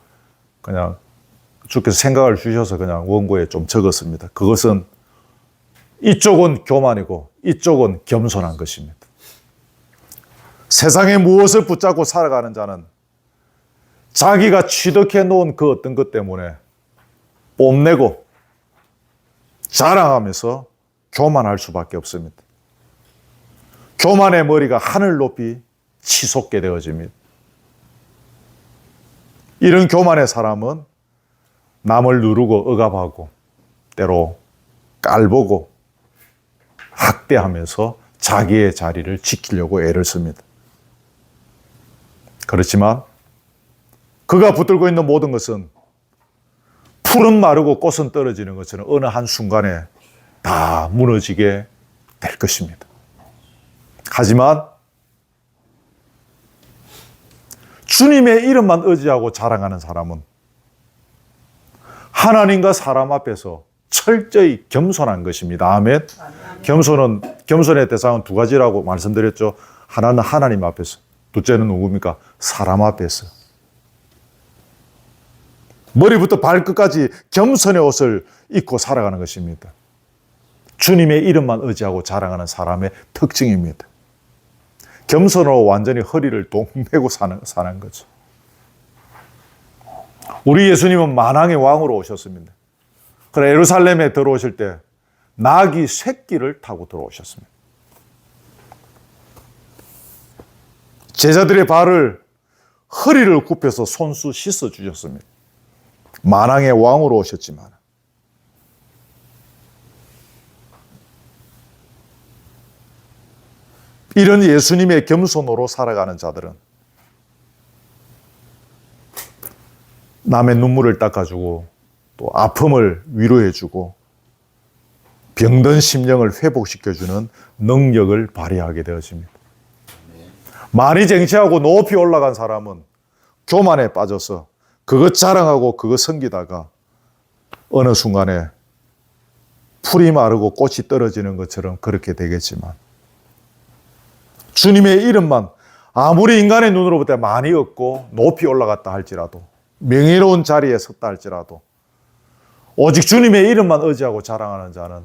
그냥 주께서 생각을 주셔서 그냥 원고에 좀 적었습니다. 그것은 이쪽은 교만이고 이쪽은 겸손한 것입니다. 세상에 무엇을 붙잡고 살아가는 자는 자기가 취득해 놓은 그 어떤 것 때문에 뽐내고 자랑하면서 교만할 수밖에 없습니다. 교만의 머리가 하늘 높이 치솟게 되어집니다. 이런 교만의 사람은 남을 누르고 억압하고 때로 깔보고 학대하면서 자기의 자리를 지키려고 애를 씁니다. 그렇지만 그가 붙들고 있는 모든 것은 풀은 마르고 꽃은 떨어지는 것처럼 어느 한순간에 다 무너지게 될 것입니다. 하지만 주님의 이름만 의지하고 자랑하는 사람은 하나님과 사람 앞에서 철저히 겸손한 것입니다. 아멘. 겸손의 대상은 두 가지라고 말씀드렸죠. 하나는 하나님 앞에서, 둘째는 누굽니까? 사람 앞에서. 머리부터 발끝까지 겸손의 옷을 입고 살아가는 것입니다. 주님의 이름만 의지하고 자랑하는 사람의 특징입니다. 겸손으로 완전히 허리를 동매고 사는 거죠. 우리 예수님은 만왕의 왕으로 오셨습니다. 그래 예루살렘에 들어오실 때 나귀 새끼를 타고 들어오셨습니다. 제자들의 발을 허리를 굽혀서 손수 씻어 주셨습니다. 만왕의 왕으로 오셨지만 이런 예수님의 겸손으로 살아가는 자들은 남의 눈물을 닦아주고 또 아픔을 위로해주고 병든 심령을 회복시켜주는 능력을 발휘하게 되어집니다. 많이 쟁취하고 높이 올라간 사람은 교만에 빠져서 그것 자랑하고 그것 섬기다가 어느 순간에 풀이 마르고 꽃이 떨어지는 것처럼 그렇게 되겠지만 주님의 이름만 아무리 인간의 눈으로 볼 때 많이 얻고 높이 올라갔다 할지라도 명예로운 자리에 섰다 할지라도 오직 주님의 이름만 의지하고 자랑하는 자는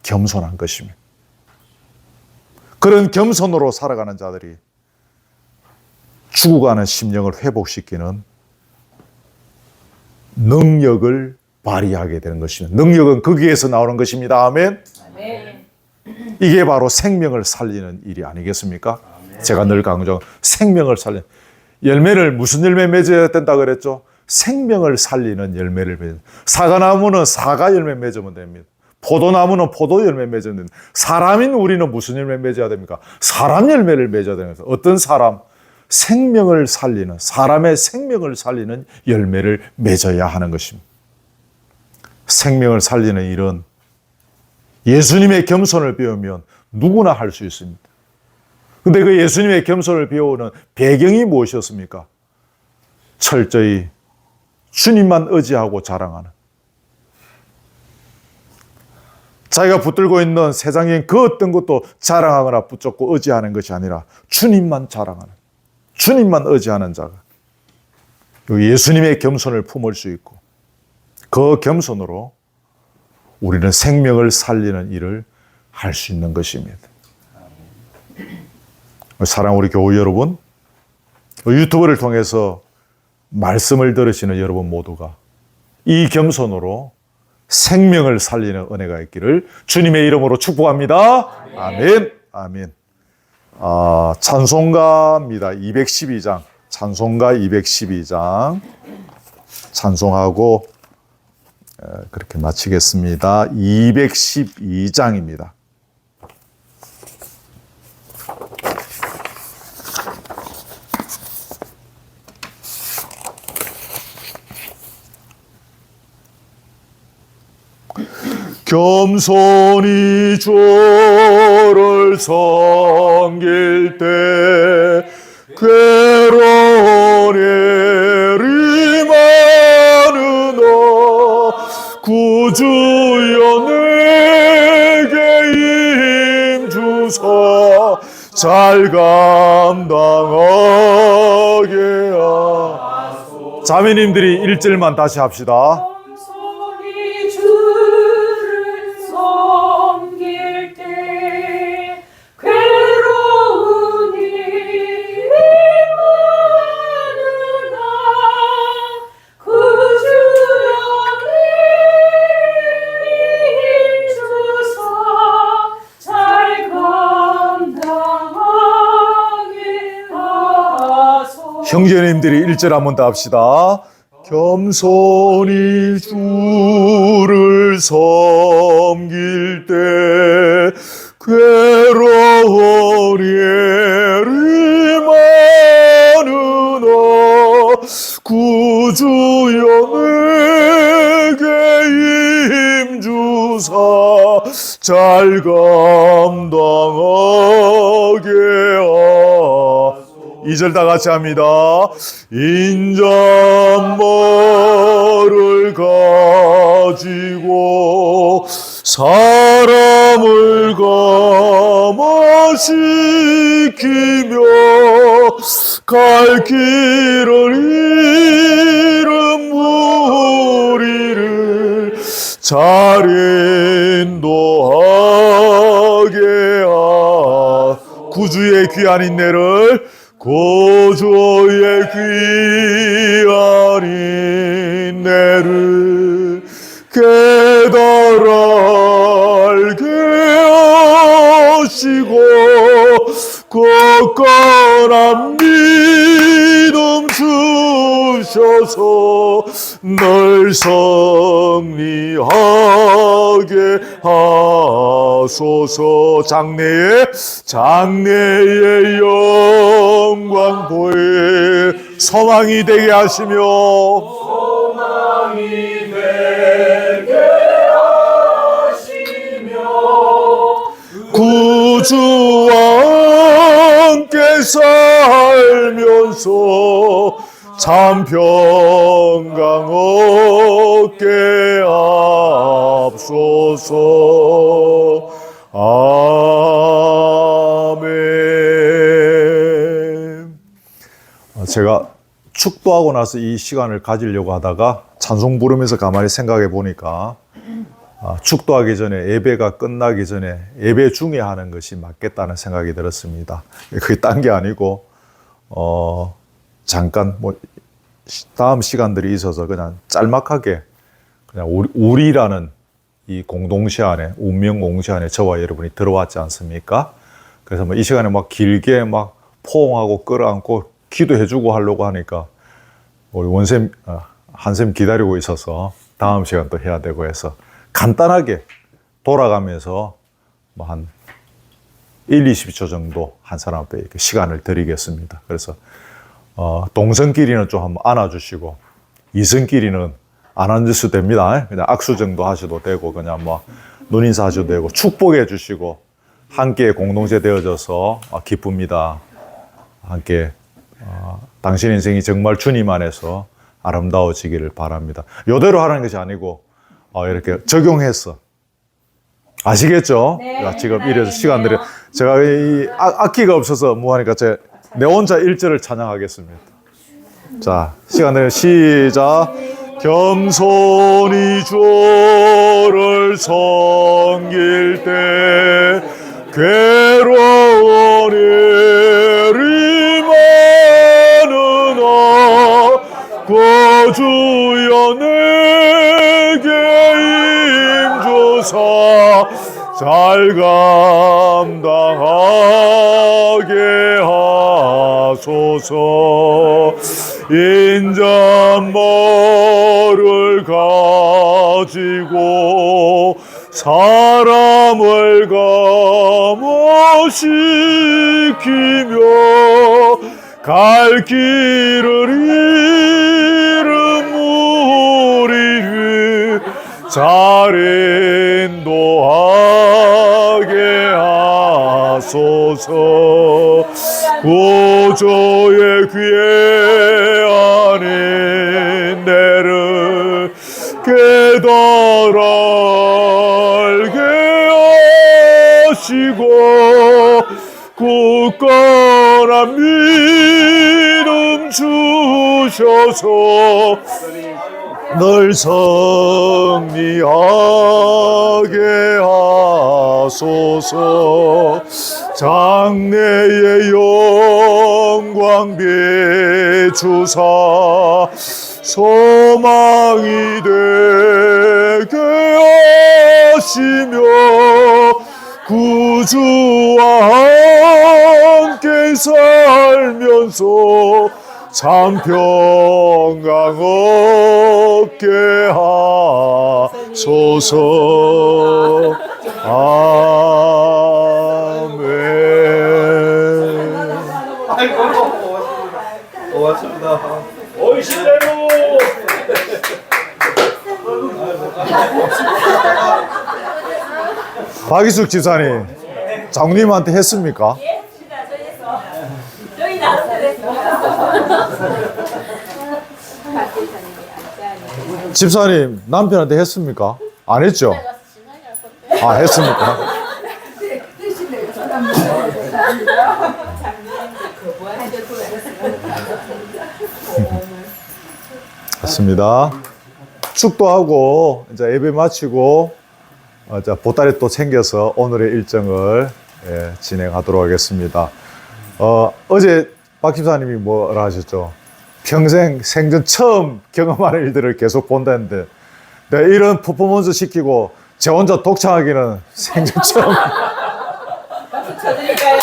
겸손한 것입니다. 그런 겸손으로 살아가는 자들이 죽어가는 심령을 회복시키는 능력을 발휘하게 되는 것입니다. 능력은 거기에서 나오는 것입니다. 아멘. 이게 바로 생명을 살리는 일이 아니겠습니까? 제가 늘 강조하는 생명을 살리는 열매를 무슨 열매 맺어야 된다 그랬죠? 생명을 살리는 열매를 맺어야 됩니다. 사과나무는 사과 열매 맺으면 됩니다. 포도나무는 포도 열매 맺어야 됩니다. 사람인 우리는 무슨 열매 맺어야 됩니까? 사람 열매를 맺어야 됩니다. 어떤 사람? 생명을 살리는, 사람의 생명을 살리는 열매를 맺어야 하는 것입니다. 생명을 살리는 일은 예수님의 겸손을 배우면 누구나 할 수 있습니다. 그런데 그 예수님의 겸손을 배우는 배경이 무엇이었습니까? 철저히 주님만 의지하고 자랑하는, 자기가 붙들고 있는 세상적인 그 어떤 것도 자랑하거나 붙잡고 의지하는 것이 아니라 주님만 자랑하는, 주님만 의지하는 자가 예수님의 겸손을 품을 수 있고 그 겸손으로 우리는 생명을 살리는 일을 할 수 있는 것입니다. 사랑하는 우리 교우 여러분, 유튜브를 통해서 말씀을 들으시는 여러분 모두가 이 겸손으로 생명을 살리는 은혜가 있기를 주님의 이름으로 축복합니다. 아멘. 아멘. 찬송가입니다. 212장. 찬송가 212장. 찬송하고 그렇게 마치겠습니다. 212장입니다. 겸손히 주를 섬길 때 괴로운 내리마는 구주여 내게 힘주사 잘 감당하게 하소서. 자매님들이 1절만 다시 합시다. 겸손히 주를 섬길 때 괴로운 일이 많으나 그 주여 힘주사 잘 감당하게 하소서. 형제님들이 1절 한 번 더 합시다. 겸손히 주를 섬길 때 괴로운 일이 많으나 구주여 내게 힘주사 잘 감당하게 하소서. 2절 다 같이 합니다. 인자말을 가지고 사람을 감화시키며 갈 길을 잃은 무리를 잘 인도하게 구주의 귀한 인내를 구주의 귀한 인내를 깨달아 알게 하시고 굳건한 믿음 주셔서 널 승리하게 하소서. 장래의 영광 보여 소망이 되게 하시며 구주와 함께 살면서 참 평강 얻게 하옵소서. 아멘. 제가 축도하고 나서 이 시간을 가지려고 하다가 찬송 부르면서 가만히 생각해 보니까 축도하기 전에 예배가 끝나기 전에 예배 중에 하는 것이 맞겠다는 생각이 들었습니다. 그게 딴 게 아니고 잠깐 뭐 다음 시간들이 있어서 그냥 짤막하게 그냥 우리라는 이 공동체 안에 운명 공동체 안에 저와 여러분이 들어왔지 않습니까? 그래서 뭐 이 시간에 막 길게 막 포옹하고 끌어안고 기도해주고 하려고 하니까 우리 원쌤 한쌤 기다리고 있어서 다음 시간 또 해야 되고 해서 간단하게 돌아가면서 뭐 한 20초 정도 한 사람 앞에 이렇게 시간을 드리겠습니다. 그래서 동성끼리는 좀 한번 안아주시고 이성끼리는 안 앉으셔도 됩니다. 그냥 악수 정도 하셔도 되고 그냥 뭐 눈인사 하셔도 되고 축복해 주시고 함께 공동체 되어져서 기쁩니다. 함께 당신 인생이 정말 주님 안에서 아름다워지기를 바랍니다. 이대로 하는 것이 아니고 이렇게 적용해서 아시겠죠? 네. 지금 이래서 시간들이 제가 이 악기가 없어서 뭐하니까 내 혼자 1절을 찬양하겠습니다. 자, 시간을 시작. 겸손히 주를 섬길 때 괴로운 일이 많으나 구주여 내게 힘주사 잘 감당하게 하소서. 인자말을 가지고 사람을 감화시키며 갈 길을 잃은 무리를 잘 인도하게 하소서. 구주의 귀한 인내를 깨달아 알게 하시고 굳건한 믿음 주셔서 늘 승리하게 하소서. 장래의 영광 비추사 소망이 되게 하시며 구주와 함께 살면서 참 평강 얻게 하소서. 아멘. 아이고 고맙습니다. 오이시대로 박이숙 집사님, 장님한테 했습니까? 저희 나왔어요. 집사님, 남편한테 했습니까? 안 했죠? 아, 했습니까? 맞습니다. 축도하고 이제 예배 마치고 자, 보따리 또 챙겨서 오늘의 일정을 진행하도록 하겠습니다. 어제 박 집사님이 뭐라 하셨죠? 평생 생전 처음 경험하는 일들을 계속 본다는데 내가 이런 퍼포먼스 시키고 제 혼자 독창하기는 생전 처음. 박수 쳐드릴까요?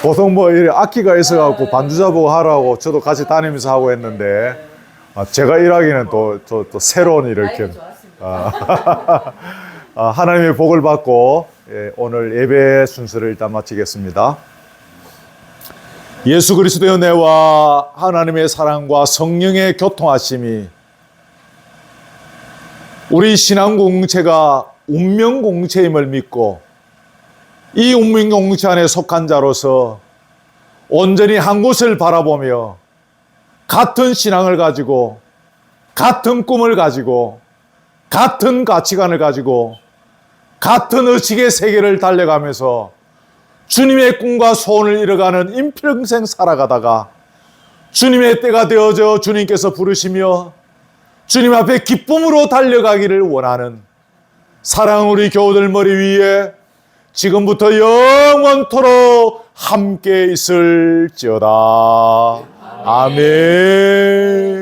보통 뭐 이래 악기가 있어갖고 반주자 보고 하라고 저도 같이 다니면서 하고 했는데 제가 일하기는 또 새로운 이렇게 하나님의 복을 받고 오늘 예배 순서를 일단 마치겠습니다. 예수 그리스도의 은혜와 하나님의 사랑과 성령의 교통하심이 우리 신앙 공동체가 운명 공동체임을 믿고 이 운명 공동체 안에 속한 자로서 온전히 한 곳을 바라보며 같은 신앙을 가지고 같은 꿈을 가지고 같은 가치관을 가지고 같은 의식의 세계를 달려가면서 주님의 꿈과 소원을 이뤄가는 인평생 살아가다가 주님의 때가 되어져 주님께서 부르시며 주님 앞에 기쁨으로 달려가기를 원하는 사랑하는 우리 교우들 머리 위에 지금부터 영원토록 함께 있을지어다. 아멘.